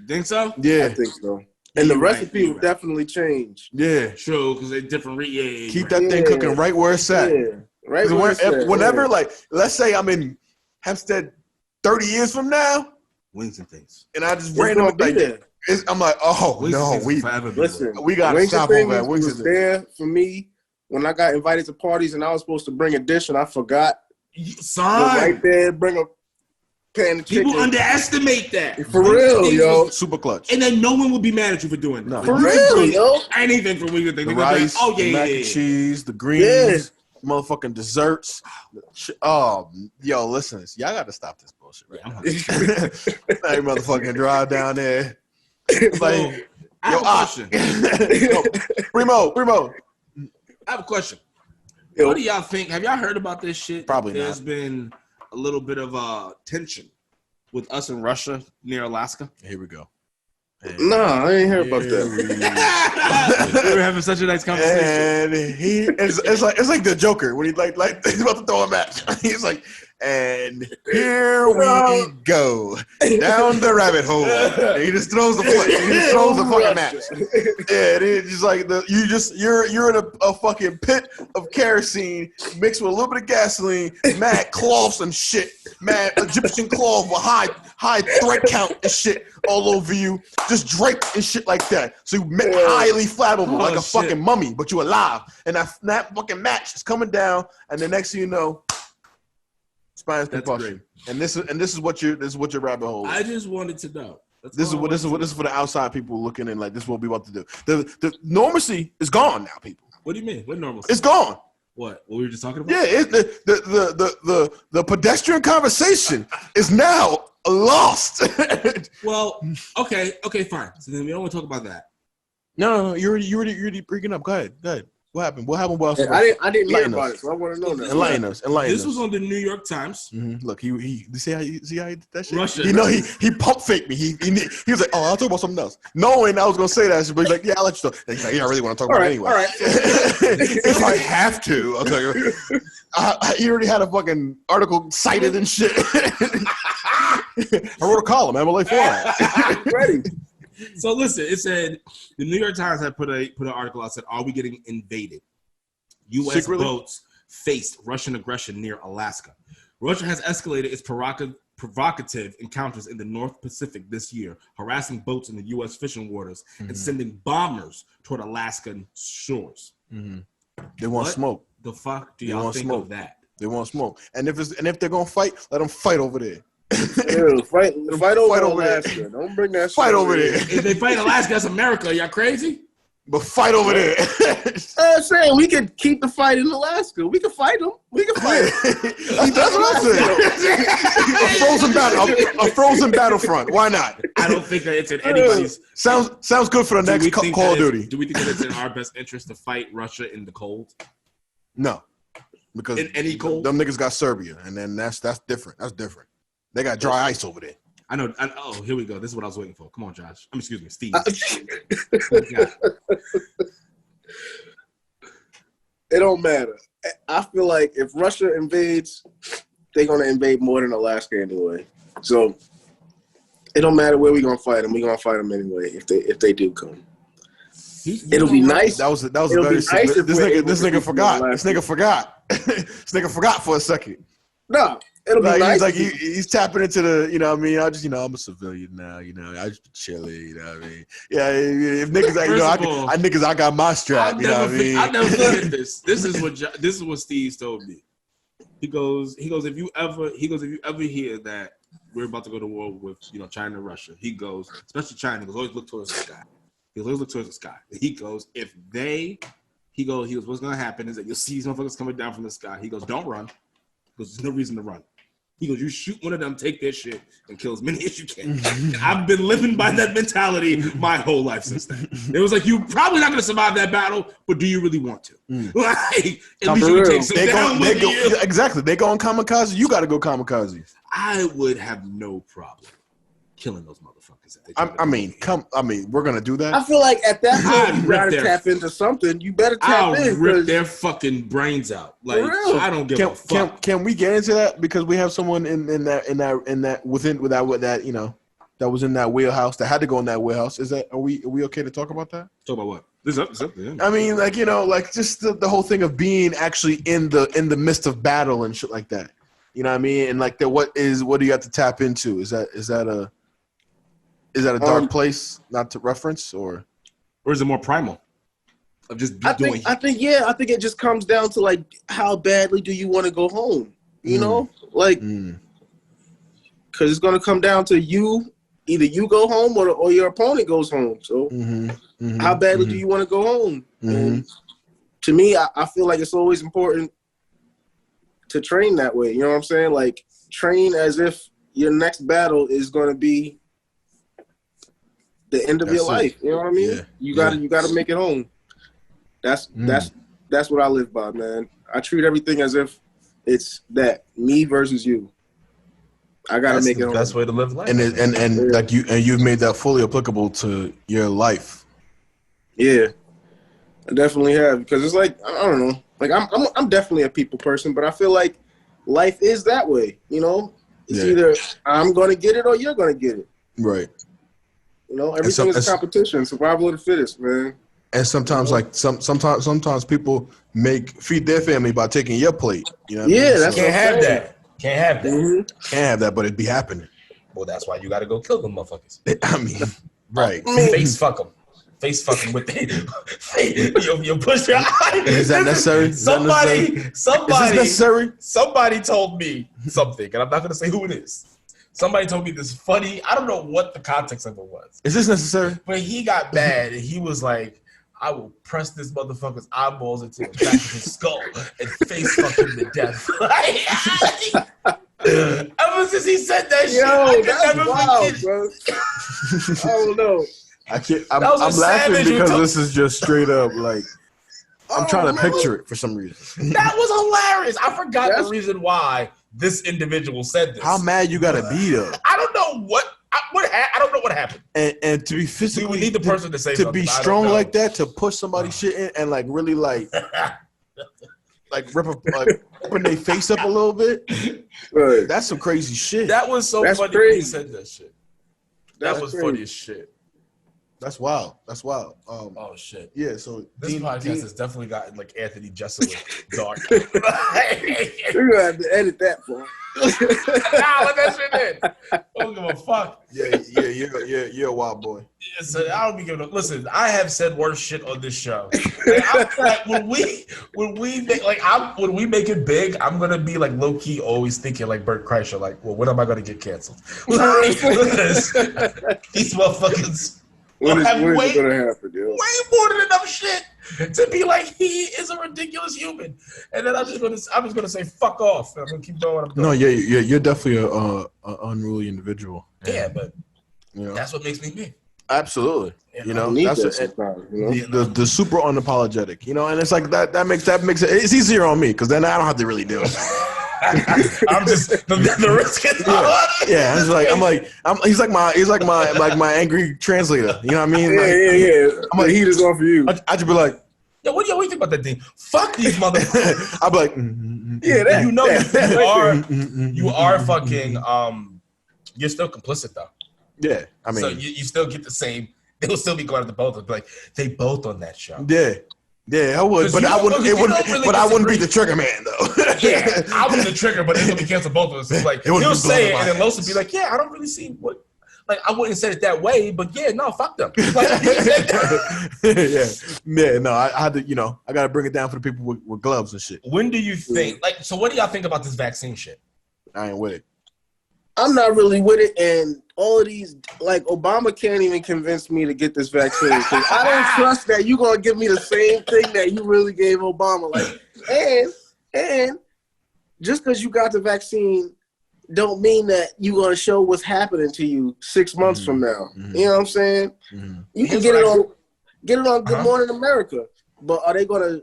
S1: Think so?
S2: Yeah,
S3: I think so. And the recipe will definitely change.
S2: Yeah,
S1: true, because they're different.
S2: Keep that thing cooking right where it's at.
S3: Yeah. Right.
S2: Whenever, like, let's say I'm in Hempstead 30 years from now,
S1: Wings and Things,
S2: and I just randomly like there. I'm like, oh
S1: Wings
S2: no, we got to stop over at Wings and Things.
S3: There for me when I got invited to parties and I was supposed to bring a dish and I forgot.
S1: Son,
S3: right there, bring a pan of chicken.
S1: People underestimate that.
S3: For real, yo.
S2: Super clutch.
S1: And then no one will be mad at you for doing that.
S3: No. For real, yo.
S1: Anything for Wings and Things.
S2: The rice,
S1: like,
S2: the mac and cheese, the greens. Motherfucking desserts. Oh, yo, listen, y'all got to stop this bullshit right now. Now you motherfucking drive down there. Like,
S1: I have a question.
S2: Primo.
S1: I have a question. What do y'all think? Have y'all heard about this shit?
S2: Probably
S1: There's
S2: not.
S1: been a little bit of tension with us and Russia near Alaska.
S2: Here we go.
S3: No, I ain't heard about that.
S1: We were having such a nice conversation.
S2: And it's like the Joker when he like he's about to throw a match. He's like, and here we go down the rabbit hole. And he just throws the fucking match. Yeah, it's just like you're in a fucking pit of kerosene mixed with a little bit of gasoline, mad cloths and shit, mad Egyptian cloth with high thread count and shit all over you, just draped and shit like that. So you highly flammable like a fucking mummy, but you alive. And that fucking match is coming down, and the next thing you know, spinal combustion. And this is what your rabbit hole is.
S1: I just wanted to know.
S2: This is for the outside people looking in. Like, this is what we about to do. The normalcy is gone now, people.
S1: What do you mean? What normalcy?
S2: It's gone.
S1: What we were just talking about?
S2: Yeah, the pedestrian conversation is now lost.
S1: Well, okay, fine. So then we don't want to talk about that.
S2: No, you're already bringing up. Go ahead. What happened? What happened? What else?
S3: I didn't hear about it, so I want to know that.
S2: Enlighten us.
S1: This was on the New York Times.
S2: Mm-hmm. Look, he see how he did that shit.
S1: Russia.
S2: He pump faked me. He was like, oh, I'll talk about something else, knowing I was gonna say that shit, but he's like, yeah, I'll let you talk. He's like, yeah, I really want to talk about it anyway.
S3: All right.
S2: If I have to, I'll tell you. He already had a fucking article cited and shit. I wrote a column, MLA for
S3: Ready.
S1: So listen, it said the New York Times had put an article out, said, "Are we getting invaded U.S.
S2: Secretly?
S1: boats faced Russian aggression near Alaska. Russia has escalated its provocative encounters in the North Pacific this year, harassing boats in the U.S. fishing waters and sending bombers toward Alaskan shores.
S2: They want smoke.
S1: The fuck do y'all think of that?
S2: They want smoke. And if they're gonna fight, let them fight over there.
S3: Ew, fight over Alaska. Don't bring that
S2: fight
S3: shit
S2: over there.
S1: If they fight Alaska, that's America. Y'all crazy?
S2: But fight over there.
S3: I'm saying we could keep the fight in Alaska. We can fight them. We can fight them.
S2: That's what I'm saying. A frozen battlefront. Why not?
S1: I don't think that it's in anybody's.
S2: Sounds good for the next Call of Duty.
S1: Do we think that it's in our best interest to fight Russia in the cold?
S2: No, because
S1: in any cold,
S2: them niggas got Serbia, and then that's different. That's different. They got dry ice over there.
S1: I know. Oh, here we go. This is what I was waiting for. Come on, Josh. Excuse me, Steve.
S3: It don't matter. I feel like if Russia invades, they're gonna invade more than Alaska anyway. So it don't matter where we gonna fight them. We gonna fight them anyway if they do come. It'll be nice.
S2: That was a very nice this nigga forgot. This nigga forgot. This nigga forgot for a second.
S3: No. It'll be nice.
S2: He's tapping into the, you know what I mean? I'm a civilian now, I just chilling, you know what I mean? Yeah, if niggas, I got my strap, you know what I mean?
S1: I'll never forget this. This is what Steve told me. He goes, if you ever hear that we're about to go to war with, China and Russia, he goes, especially China, he goes, always look towards the sky. He goes, what's going to happen is that you'll see these motherfuckers coming down from the sky. He goes, don't run. Because there's no reason to run. He goes, you shoot one of them, take their shit, and kill as many as you can. I've been living by that mentality my whole life since then. It was like, you're probably not going to survive that battle, but do you really want to? Like, at least you can take some down with you.
S2: Exactly. They going kamikaze, you got to go kamikaze.
S1: I would have no problem killing those motherfuckers.
S2: We're going to do that.
S3: I feel like at that point, you got to tap into something. You better tap in.
S1: I'll rip their fucking brains out. Like, I don't give a fuck.
S2: Can we get into that? Because we have someone that was in that wheelhouse, that had to go in that wheelhouse. Are we okay to talk about that?
S1: Talk about what? This up, yeah.
S2: I mean, just the whole thing of being actually in the midst of battle and shit like that. You know what I mean? And what do you have to tap into? Is that a dark place not to reference, or
S1: is it more primal of just doing?
S3: I think it just comes down to how badly do you want to go home? You know, because it's gonna come down to you. Either you go home or your opponent goes home. So how badly do you want to go home? And to me, I feel like it's always important to train that way. You know what I'm saying? Like, train as if your next battle is gonna be the end of your life. You know what I mean? Yeah. You gotta make it home. That's what I live by, man. I treat everything as if it's that me versus you. I gotta make it home.
S4: That's the way to live life.
S2: And you've made that fully applicable to your life.
S3: Yeah, I definitely have, because it's like, I don't know. Like, I'm definitely a people person, but I feel like life is that way. It's either I'm gonna get it or you're gonna get it.
S2: Right.
S3: Everything is a competition. Survival of the fittest, man.
S2: And sometimes, sometimes people feed their family by taking your plate. You know what I mean?
S3: That's
S4: Can't have that. Can't
S2: have that, but it'd be happening.
S4: Well, that's why you got to go kill them motherfuckers.
S2: I mean, right?
S4: Face fuck them with you push your eye.
S2: Is that necessary?
S4: Somebody.
S2: Is this necessary?
S4: Somebody told me something, and I'm not gonna say who it is. Somebody told me this funny, I don't know what the context of it was.
S2: Is this necessary?
S4: But he got mad and he was like, I will press this motherfucker's eyeballs into the back of his skull and face fuck him to death. Ever since he said that shit, I can never forget it.
S3: Bro. I don't know.
S2: I'm laughing because this is just straight up like, I'm trying to picture it for some reason.
S4: That was hilarious. I forgot the reason why this individual said this.
S2: How mad you gotta be though?
S4: I don't know I don't know what happened.
S2: And to be physically,
S4: we need the person to say
S2: to be strong like that, to push somebody's shit in and really ripping their face up a little bit.
S3: Right.
S2: That's some crazy shit.
S4: That was so funny when he said that shit. That was funny as shit.
S2: That's wild. That's wild.
S4: Oh shit.
S2: Yeah. So
S4: This podcast has definitely gotten like Anthony Jeselnik dark.
S3: You're gonna have to edit that part.
S4: Nah, let that shit in. Don't give a fuck.
S2: Yeah. You're a wild boy.
S4: Yeah, so I don't be giving up. Listen, I have said worse shit on this show. When we make it big, I'm gonna be like low key always thinking like Bert Kreischer, like, well, when am I gonna get canceled? Because these motherfuckers.
S3: When is it
S4: way
S3: gonna happen, yo?
S4: more than enough shit to be like he is a ridiculous human, and then I'm just gonna say fuck off. And I'm gonna keep doing what I'm doing.
S2: No, you're definitely a unruly individual.
S4: Yeah, but
S2: you know,
S4: that's what makes me me.
S2: Absolutely. You know,
S3: Need
S2: that's
S3: that sometimes, you know?
S2: the super unapologetic. You know, and it's like that makes it. It's easier on me because then I don't have to really deal with it.
S4: I'm just the risk is
S2: yeah. He's like my angry translator. You know what I mean?
S3: Yeah.
S2: I'm like,
S3: the heat is on for you.
S2: I just be like,
S4: Yo, what do you think about that thing? Fuck these motherfuckers.
S2: I'll be like,
S3: Yeah, that,
S4: You know,
S3: that,
S4: you are fucking. You're still complicit though.
S2: yeah. I mean,
S4: So you still get the same. They'll still be going to both of them. Like they both on that show.
S2: yeah, I would, but I wouldn't. I wouldn't be the trigger man though.
S4: Yeah, I'll be the trigger, but it's gonna be canceled both of us. It's like he'll say it, and then Los will be like, "Yeah, I don't really see what." Like I wouldn't say it that way, but yeah, no, fuck them. Like,
S2: yeah. No, I had to. You know, I got to bring it down for the people with gloves and shit.
S4: when do you think? Like, so what do y'all think about this vaccine shit?
S2: I ain't with it.
S3: I'm not really with it, and all of these, like Obama can't even convince me to get this vaccine. 'Cause I don't trust that you're gonna give me the same thing that you really gave Obama. Like, and just because you got the vaccine, don't mean that you're gonna show what's happening to you 6 months from now. You know what I'm saying? You can get it on Good Morning America, but are they gonna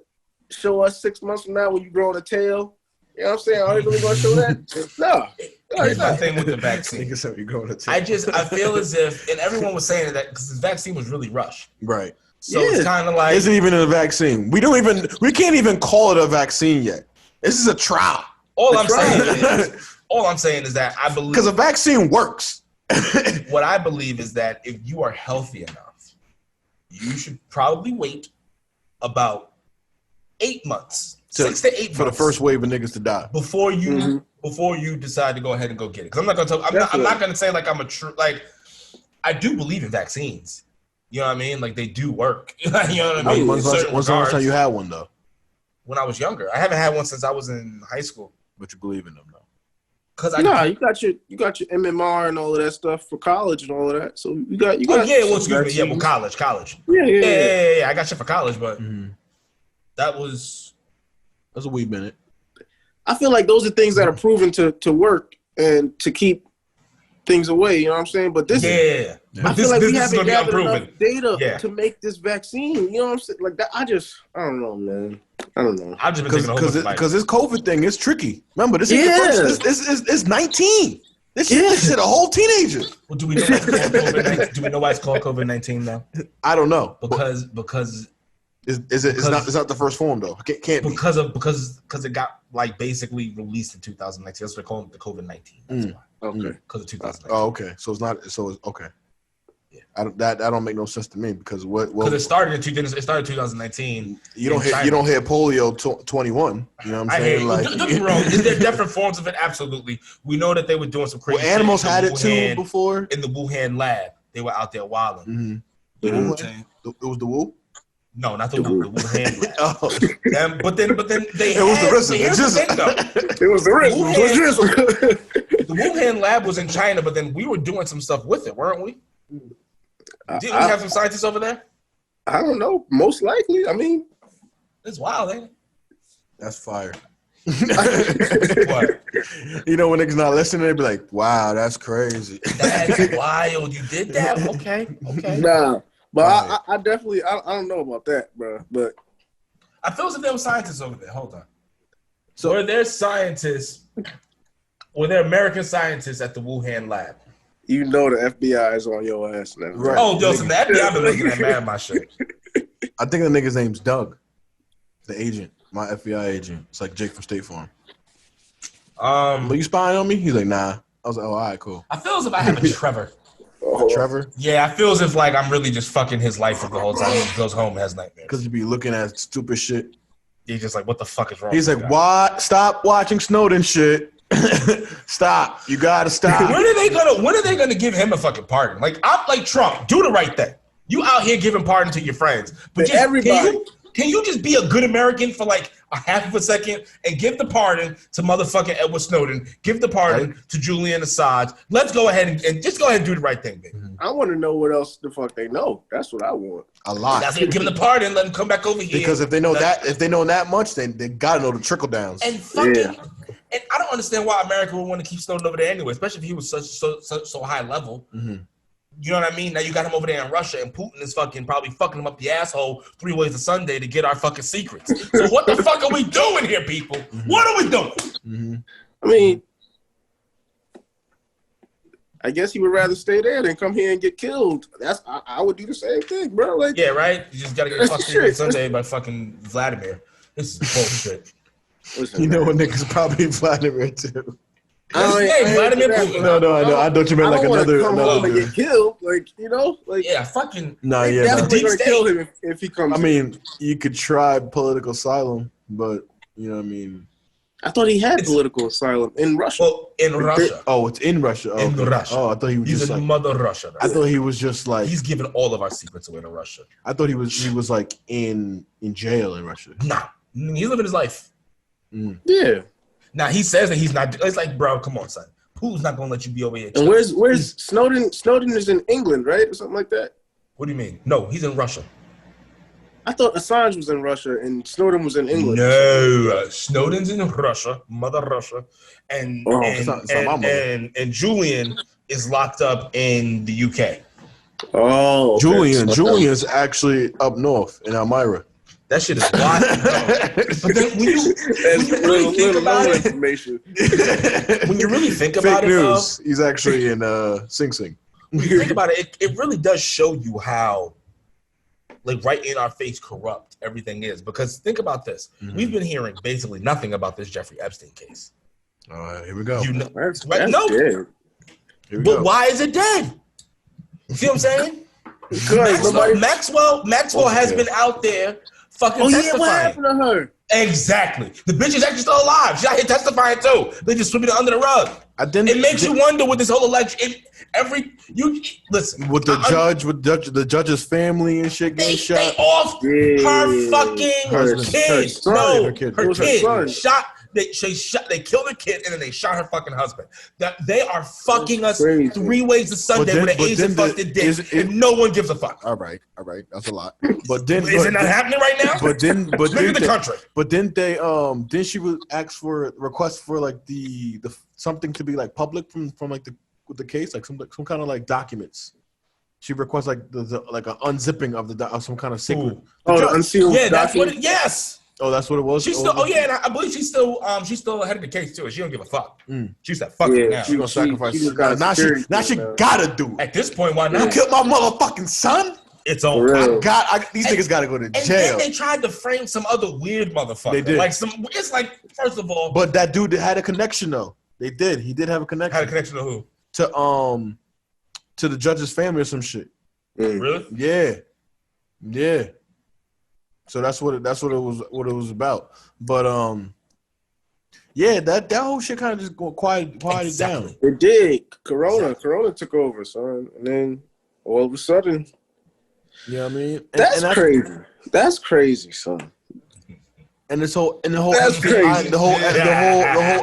S3: show us 6 months from now when you grow on a tail? You know what I'm saying? Are they really gonna show that? No.
S4: Here's my thing with the vaccine. I feel as if, and everyone was saying that because the vaccine was really rushed.
S2: Right.
S4: So it's kind of like,
S2: isn't even a vaccine. We can't even call it a vaccine yet. This is a trial.
S4: All I'm saying is that I believe,
S2: because a vaccine works.
S4: what I believe is that if you are healthy enough, you should probably wait about 8 months, 6 to 8 months
S2: for the first wave of niggas to die
S4: before you decide to go ahead and go get it. Because I'm not gonna I'm not gonna say like I'm a true, like I do believe in vaccines. You know what I mean? Like they do work. You know what I mean?
S2: When's the last time you had one though?
S4: When I was younger. I haven't had one since I was in high school.
S2: But you believe in them though?
S3: You got your MMR and all of that stuff for college and all of that. So you got. College. Yeah.
S4: I got shit for college, but that was
S2: a wee minute.
S3: I feel like those are things that are proven to work and to keep things away. You know what I'm saying? But this, I feel like we haven't gathered enough data to make this vaccine. You know what I'm saying? Like that, I don't know, man. I don't know.
S4: I've just been thinking
S2: because this COVID thing is tricky. Remember, this is 19. This shit a whole teenager.
S4: Well, do we know why it's called COVID-19? Do we know why it's called COVID-19 now?
S2: I don't know.
S4: Because
S2: it's not the first form though. It can't be.
S4: Because it got like basically released in 2019. That's what they call it, the COVID-19. That's why.
S3: Okay.
S4: Because of 2019.
S2: Oh, okay. So it's not. So it's okay. Yeah. That don't make no sense to me because
S4: because it started in 2019.
S2: You don't hear polio 21. You know what I'm saying?
S4: Like, don't get me wrong. Is there different forms of it? Absolutely. We know that they were doing some crazy.
S2: Well, animals had it too before
S4: in the Wuhan lab. They were out there wilding.
S2: It was the Wu.
S4: No, not the Wu. The Wuhan lab. But then they.
S2: It was the risk.
S3: It was the risk.
S4: The Wuhan lab was in China, but then we were doing some stuff with it, weren't we? Didn't we have some scientists over there?
S3: I don't know. Most likely. I mean,
S4: it's wild, ain't it?
S2: That's fire.
S4: What?
S2: You know, when niggas not listening, they be like, "Wow, that's crazy."
S4: That's wild. You did that? Okay.
S3: Nah, but I definitely I don't know about that, bro. But
S4: I feel as if there were scientists over there. Hold on. So were there scientists? Were there American scientists at the Wuhan lab?
S3: You know the FBI is on your ass now.
S2: Right.
S4: Oh, yo, so the FBI been looking at mad my shit.
S2: I think the nigga's name's Doug, the agent, my FBI agent. It's like Jake from State Farm. But you spying on me? He's like, nah. I was like, oh, all right, cool.
S4: I feel as if I have a Trevor.
S2: Trevor.
S4: Yeah, I feel as if like I'm really just fucking his life up the whole time. He just goes home and has nightmares.
S2: Because you be looking at stupid shit.
S4: He's just like, what the fuck is wrong?
S2: He's
S4: with
S2: like,
S4: this guy?
S2: "What? Stop watching Snowden shit. Stop. You gotta stop."
S4: When are they gonna give him a fucking pardon? Like, I'm like Trump. Do the right thing. You out here giving pardon to your friends, but just,
S3: everybody.
S4: Can you just be a good American for like a half of a second and give the pardon to motherfucking Edward Snowden? Give the pardon to Julian Assange. Let's go ahead and just go ahead and do the right thing, baby.
S3: I want to know what else the fuck they know. That's what I want.
S2: A lot.
S4: That's it. Give them the pardon. Let them come back over here.
S2: Because if they know that much, they gotta know the trickle downs.
S4: And fucking, and I don't understand why America would want to keep Snowden over there anyway, especially if he was so high level.
S2: Mm-hmm.
S4: You know what I mean? Now you got him over there in Russia, and Putin is probably fucking him up the asshole 3 ways a Sunday to get our fucking secrets. So what the fuck are we doing here, people? Mm-hmm. What are we doing?
S2: Mm-hmm.
S3: I mean, I guess he would rather stay there than come here and get killed. I would do the same thing, bro. Like,
S4: yeah, right. You just gotta get fucked every Sunday by fucking Vladimir. This is bullshit.
S3: Listen,
S2: you know what nigga's probably Vladimir too.
S4: Vladimir Putin.
S2: No, I know. I thought you meant like another.
S3: Come home and get killed, like
S4: yeah, fucking.
S2: No,
S3: they
S2: yeah,
S3: definitely gonna kill him if he comes.
S2: I mean, you could try political asylum, but you know what I mean.
S3: I thought he had political asylum in Russia.
S4: Well, in Russia.
S2: Oh, it's in Russia. Oh,
S4: in Russia.
S2: Oh, I thought he was
S4: He's
S2: just
S4: in
S2: like
S4: Mother Russia.
S2: I thought he was just like
S4: he's giving all of our secrets away to Russia.
S2: I thought he was like in jail in Russia.
S4: Nah, he's living his life.
S2: Mm.
S3: Yeah.
S4: Now he says that he's not. It's like, bro, come on, son. Putin's not gonna let you be over here.
S3: And where's Snowden? Snowden is in England, right, or something like that.
S4: What do you mean? No, he's in Russia.
S3: I thought Assange was in Russia and Snowden was in England.
S4: No, Snowden's in Russia, Mother Russia, and Julian is locked up in the UK.
S3: Oh, okay.
S2: Julian's actually up north in Elmira.
S4: That shit is wild. But then when you really think about it, when you really think about it,
S2: news. He's actually in Sing Sing.
S4: When you think about it, it really does show you how, like, right in our face corrupt everything is. Because think about this. Mm-hmm. We've been hearing basically nothing about this Jeffrey Epstein case.
S2: All right, here we go.
S4: You know,
S3: that's
S4: no.
S3: Dead.
S4: But why is it dead? See what I'm saying? Maxwell has been out there fucking testifying.
S3: What happened to her?
S4: Exactly. The bitch is actually still alive. She's out here testifying too. They just sweeping it under the rug. It makes you wonder with this whole election. Listen.
S2: With the judge's family and shit getting shot.
S4: They off her fucking kid. Her kid. Shot. They killed her kid and then they shot her fucking husband. They are fucking us 3 ways a Sunday with an Asian fucking dick, and no one gives a fuck.
S2: All right, that's a lot. But then
S4: is it not happening right now?
S2: But then
S4: the country.
S2: But didn't they then she would ask for request for like the something to be like public from like the case, like some kind of like documents. She requests like the like an unzipping of some kind of secret.
S3: The unsealed.
S4: Yeah, that's what. Yes.
S2: Oh, that's what it was.
S4: She's still. Oh yeah, and I believe she's still ahead of the case too. She don't give a fuck. She's that fuck now.
S2: She gonna sacrifice. Now she gotta do it.
S4: At this point, why not?
S2: You killed my motherfucking son.
S4: It's on.
S2: These niggas gotta go to jail.
S4: And then they tried to frame some other weird motherfucker. They did. It's like, first of all.
S2: But that dude had a connection though. They did. He did have a connection.
S4: Had a connection to who?
S2: To the judge's family or some shit.
S4: Really?
S2: Yeah. So that's what it was about. But that whole shit kind of just quieted down.
S3: It did. Corona took over, son, and then all of a sudden,
S2: you know what I mean?
S3: That's crazy. That's crazy, son.
S2: And the whole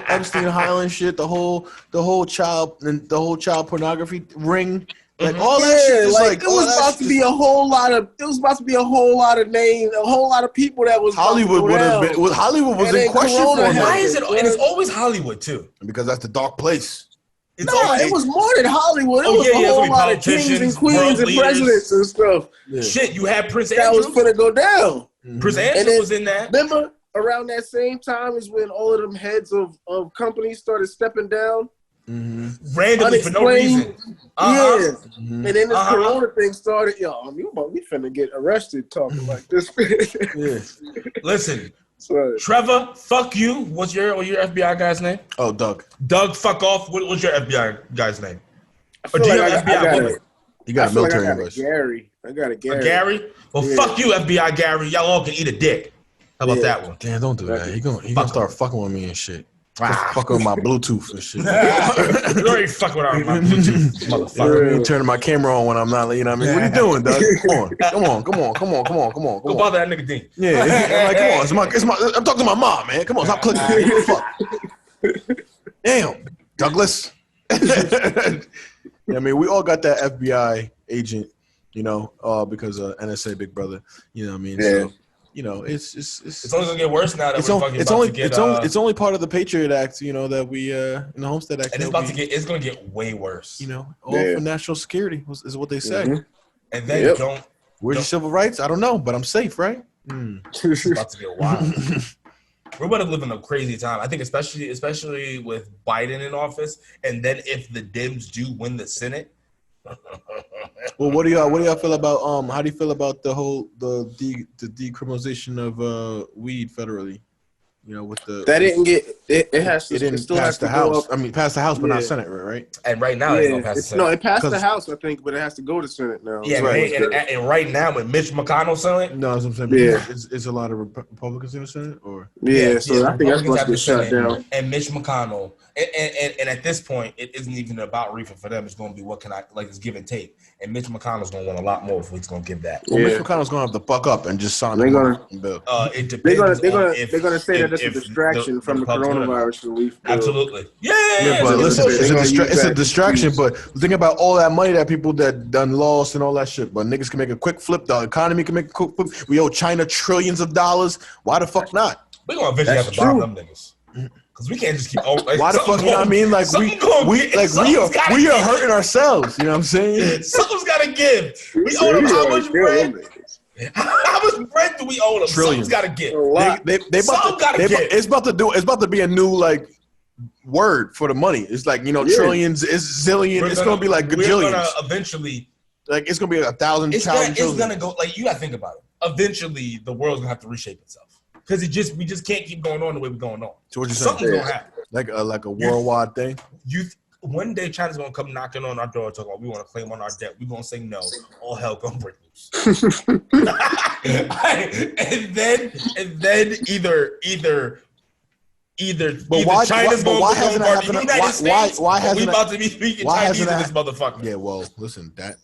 S2: Epstein Highland shit, the whole child pornography ring. Like all that shit,
S3: like it was about to be a whole lot of names, a whole lot of people that was
S2: Hollywood would have been. Hollywood was in question for him.
S4: Why is it? And it's always Hollywood too,
S2: because that's the dark place.
S3: It was more than Hollywood. It was a whole lot of kings and queens and presidents and stuff.
S4: Yeah. Shit, you had Prince Andrew.
S3: That was gonna go down.
S4: Prince Andrew was in that.
S3: Remember, around that same time is when all of them heads of companies started stepping down.
S2: Mm-hmm.
S4: Randomly for no reason.
S3: Yeah. And then this Corona thing started. We finna get arrested talking like this.
S2: Yeah.
S4: Listen, Trevor, fuck you. What's your FBI guy's name?
S2: Oh, Doug.
S4: Doug, fuck off. What's your FBI guy's name? Or do you have FBI woman?
S2: He got a military English.
S3: Gary. I got a Gary.
S4: A Gary? Well, fuck you, FBI Gary. Y'all all can eat a dick. How about that one?
S2: Damn, don't do that. He gonna start fucking with me and shit.
S4: Wow.
S2: Fucking with my Bluetooth and shit.
S4: You already fucking with my Bluetooth, motherfucker.
S2: You turning my camera on when I'm not, you know what I mean? What are you doing, Doug? Come on.
S4: Go bother that nigga Dean.
S2: Yeah, I'm like, come on, I'm talking to my mom, man. Come on, stop clicking. Fuck. Damn, Douglas. I mean, we all got that FBI agent, you know, because NSA Big Brother. You know what I mean?
S3: Yeah.
S2: So, you know, it's
S4: only gonna get worse now that
S2: it's only part of the Patriot Act, you know, that we in the Homestead Act.
S4: And it's gonna get way worse.
S2: You know, all for national security is what they say.
S3: Mm-hmm.
S4: And then
S2: Where's your civil rights? I don't know, but I'm safe, right?
S4: It's about to get wild. We're about to live in a crazy time. I think especially with Biden in office, and then if the Dems do win the Senate.
S2: Well, what do y'all feel about how do you feel about the whole the decriminalization of weed federally? You know, with the
S3: that didn't get it has to,
S2: it didn't
S3: still
S2: pass
S3: has
S2: the
S3: to
S2: House.
S3: Go up.
S2: I mean, passed the House, but not Senate, right?
S4: And right now it's gonna pass the Senate.
S3: No, it passed the House, I think, but it has to go to Senate now.
S4: Yeah, and right now with Mitch McConnell Senate.
S2: No, that's what I'm saying. Yeah, it's a lot of Republicans in the Senate, or
S3: so I think that's supposed to be shut down.
S4: And Mitch McConnell, and at this point, it isn't even about reefer for them. It's going to be what can I like. It's give and take. And Mitch McConnell's going to want a lot more if he's going to give that.
S2: Well, Mitch McConnell's going to have to fuck up and just sign the bill.
S4: It depends.
S3: They're going to say that it's a distraction from the coronavirus relief bill.
S4: Absolutely. Yeah,
S2: but listen, it's a distraction. But think about all that money that people that done lost and all that shit. But niggas can make a quick flip. The economy can make a quick flip. We owe China trillions of dollars. Why the fuck not?
S4: We're going to eventually have to bomb them niggas. Because we can't just keep.
S2: Why the fuck? You know what I mean? Like we are hurting ourselves. You know what I'm saying?
S4: Something's got to give. We owe them how much bread? How much bread do we owe them? Trillions. Something's got to give.
S2: It's about to be a new like word for the money. It's like, you know, trillions is zillion. It's gonna be like gajillions. We're gonna
S4: eventually.
S2: Like it's gonna be 1,000.
S4: It's gonna go like you gotta think about it. Eventually, the world's gonna have to reshape itself. Because we just can't keep going on the way we're going on.
S2: So what you saying?
S4: Something's gonna happen.
S2: Like a worldwide thing.
S4: One day China's gonna come knocking on our door talking about we want to claim on our debt. We're gonna say no. All hell gonna break loose. and then either China's going to go to the United States. Why hasn't we about to be speaking Chinese to this motherfucker?
S2: Yeah, well, listen, that's.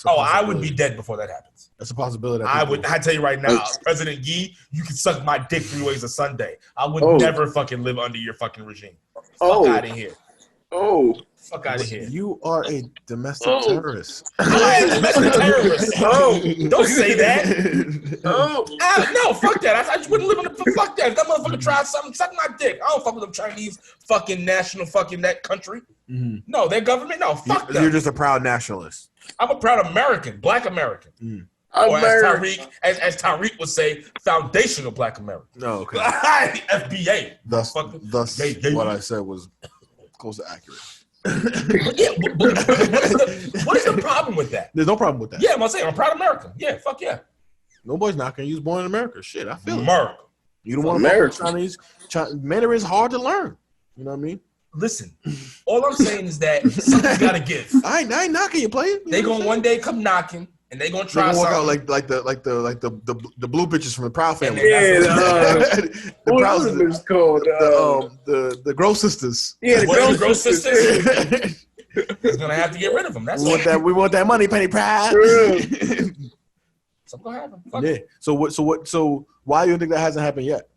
S4: I would be dead before that happens.
S2: That's a possibility.
S4: I tell you right now, President Yi, you can suck my dick 3 ways a Sunday. I would never fucking live under your fucking regime. Fuck out of here. Fuck out of here.
S2: You are a domestic terrorist.
S4: I am a domestic terrorist. Don't say that. No, fuck that. I just wouldn't live in the fuck that. If that motherfucker tried something, suck my dick. I don't fuck with them Chinese fucking national fucking that country. Mm-hmm. No, their government. No, fuck them.
S2: You're just a proud nationalist.
S4: I'm a proud American, Black American. Or as Tariq would say, foundational Black American.
S2: No, okay.
S4: FBA.
S2: Thus what I said was close to accurate.
S4: What is the problem with that?
S2: There's no problem with that.
S4: Yeah, I'm saying I'm a proud American. Yeah, fuck yeah.
S2: Nobody's knocking you. Was born in America. Shit, I feel
S4: America.
S2: You don't want to learn Chinese. Mandarin is hard to learn. You know what I mean?
S4: Listen, all I'm saying is that something's got to give.
S2: I ain't knocking you, player.
S4: They gonna one day come knocking, and they gonna try
S2: something.
S4: Walk
S2: out like the blue bitches from the Proud family.
S3: The Proud is called
S2: the Gross sisters.
S4: Yeah, the Gross sisters. He's gonna have to get rid of them. That's
S2: we want that money, Penny Proud.
S4: Something gonna happen.
S2: Yeah. So why do you think that hasn't happened yet?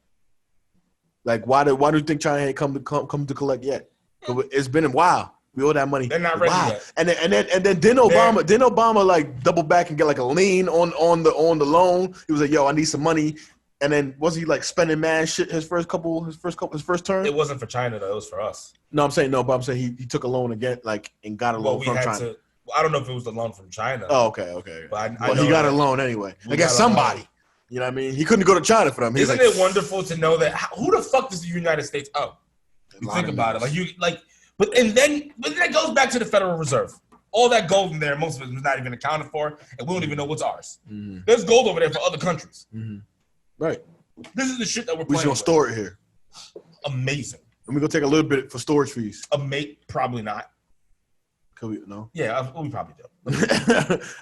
S2: Like why do you think China ain't come to collect yet? It's been a while. We owe that money.
S4: They're not ready yet.
S2: And then Obama like double back and get like a lien on the loan. He was like, yo, I need some money. And then was he like spending mad shit his first term?
S4: It wasn't for China though. It was for us.
S2: No, I'm saying he took a loan again, like, and got a loan from China.
S4: I don't know if it was the loan from China.
S2: Oh, okay.
S4: But
S2: he got a loan anyway. I guess somebody. You know what I mean? He couldn't go to China for them.
S4: Isn't it wonderful to know that who the fuck does the United States owe? You think about it, but then that goes back to the Federal Reserve. All that gold in there, most of it was not even accounted for, and we don't even know what's ours. Mm-hmm. There's gold over there for other countries.
S2: Mm-hmm. Right.
S4: This is the shit that we're
S2: just gonna store it here.
S4: Amazing.
S2: And we're gonna take a little bit for storage fees.
S4: Probably not.
S2: Could we? No.
S4: Yeah, we probably do.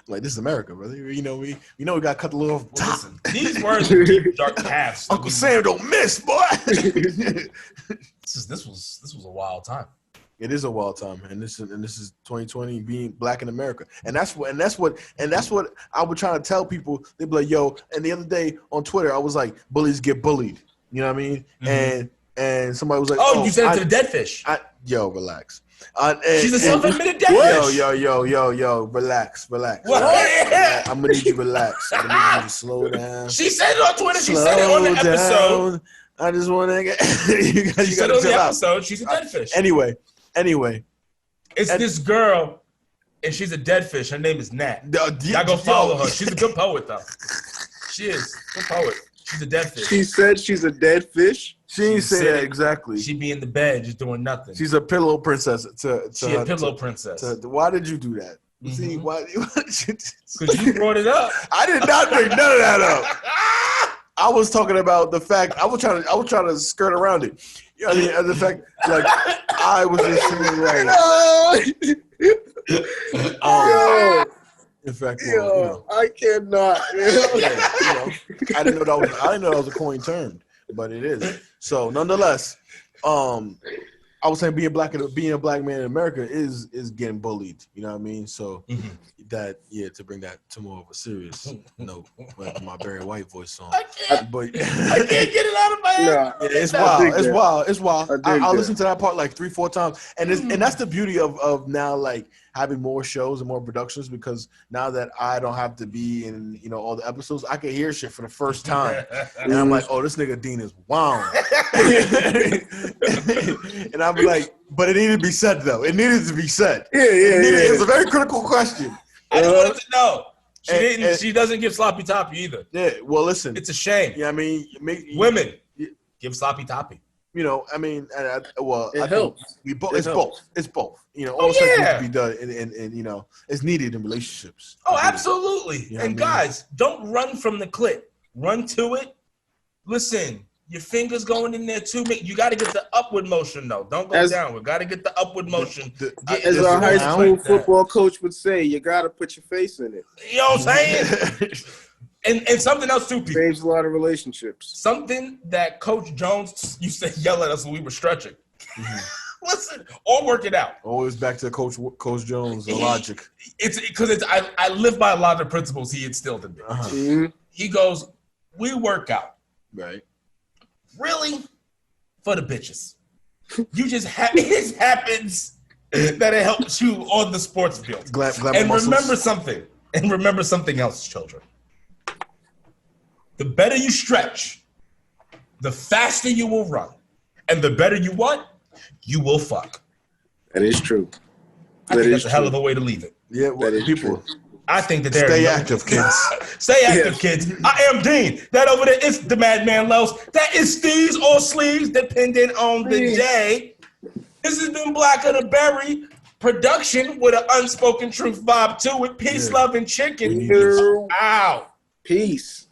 S2: Like, this is America, brother. We got to cut the little top.
S4: Listen, these words are deep, dark paths.
S2: Uncle Sam don't miss, boy.
S4: This was a wild time.
S2: It is a wild time, and this is 2020 being black in America, and that's what I was trying to tell people. They'd be like, "Yo," and the other day on Twitter, I was like, "Bullies get bullied," you know what I mean? Mm-hmm. And somebody was like,
S4: "Oh, you said it to the dead fish."
S2: Yo, relax.
S4: She's a self-admitted dead fish.
S2: Yo, relax. Yeah. I'm gonna need you to relax. I'm gonna need you to slow down.
S4: She said it on Twitter. She said it on the episode.
S2: I just want to get.
S4: She said it on the episode. She's a dead fish.
S2: Anyway,
S4: it's this girl, and she's a dead fish. Her name is Nat. Y'all go follow her. She's a good poet, though. She is good poet. She's a dead fish.
S3: She said she's a dead fish.
S2: She didn't say that exactly.
S4: She be in the bed just doing nothing.
S2: She's a pillow princess.
S4: She's a pillow princess.
S2: Why did you do that?
S4: Mm-hmm.
S2: See why?
S4: Because you brought it up.
S2: I did not bring none of that up. I was talking about the fact I was trying to skirt around it. You know what I mean? As the fact, like, I was just saying, like, in fact,
S3: I cannot.
S2: I didn't know that was a coin term, but it is. So, nonetheless, I was saying being a black man in America is getting bullied. You know what I mean? So to bring that to more of a serious note, with my Barry White voice on.
S4: I can't get it out of my head.
S2: Yeah, it's wild. I listened to that part like 3-4 times, and that's the beauty of now, like, having more shows and more productions, because now that I don't have to be in all the episodes, I can hear shit for the first time, and I'm like, oh, this nigga Dean is wow. And I'm like, but it needed to be said though. It needed to be said.
S3: Yeah.
S2: It's a very critical question.
S4: I just wanted to know. She doesn't give sloppy toppy either.
S2: Yeah. Well, listen.
S4: It's a shame.
S2: Yeah, I mean,
S4: women give sloppy toppy.
S2: I mean,
S3: it helps.
S2: It's both. It's both. All sex needs to be done, and it's needed in relationships.
S4: Oh, absolutely.
S2: You know
S4: and guys, don't run from the clit. Run to it. Listen, your fingers going in there too. You got to get the upward motion though. Don't go downward. Got to get the upward motion.
S3: As our high school football coach would say, you got to put your face in it.
S4: You know what I'm saying? And something else too, people.
S3: Saves a lot of relationships.
S4: Something that Coach Jones used to yell at us when we were stretching. Mm-hmm. Listen, or work it out.
S2: Always back to Coach Jones' logic.
S4: It's because I live by a lot of the principles he instilled in me.
S2: Uh-huh.
S3: Mm-hmm.
S4: He goes, we work out.
S2: Right.
S4: Really? For the bitches. You just it happens that it helps you on the sports field. And remember something else, children. The better you stretch, the faster you will run. And the better you want, you will fuck.
S3: That is true.
S4: I think that's a hell of a way to leave it.
S2: Yeah, well, people.
S4: I think that
S2: stay active, kids.
S4: Stay active, kids. I am Dean. That over there is the Madman Los. That is Steve's or Sleeves, depending on the day. This has been Black of the Berry production with an Unspoken Truth vibe to it. Peace, love, and chicken.
S3: Out. Peace.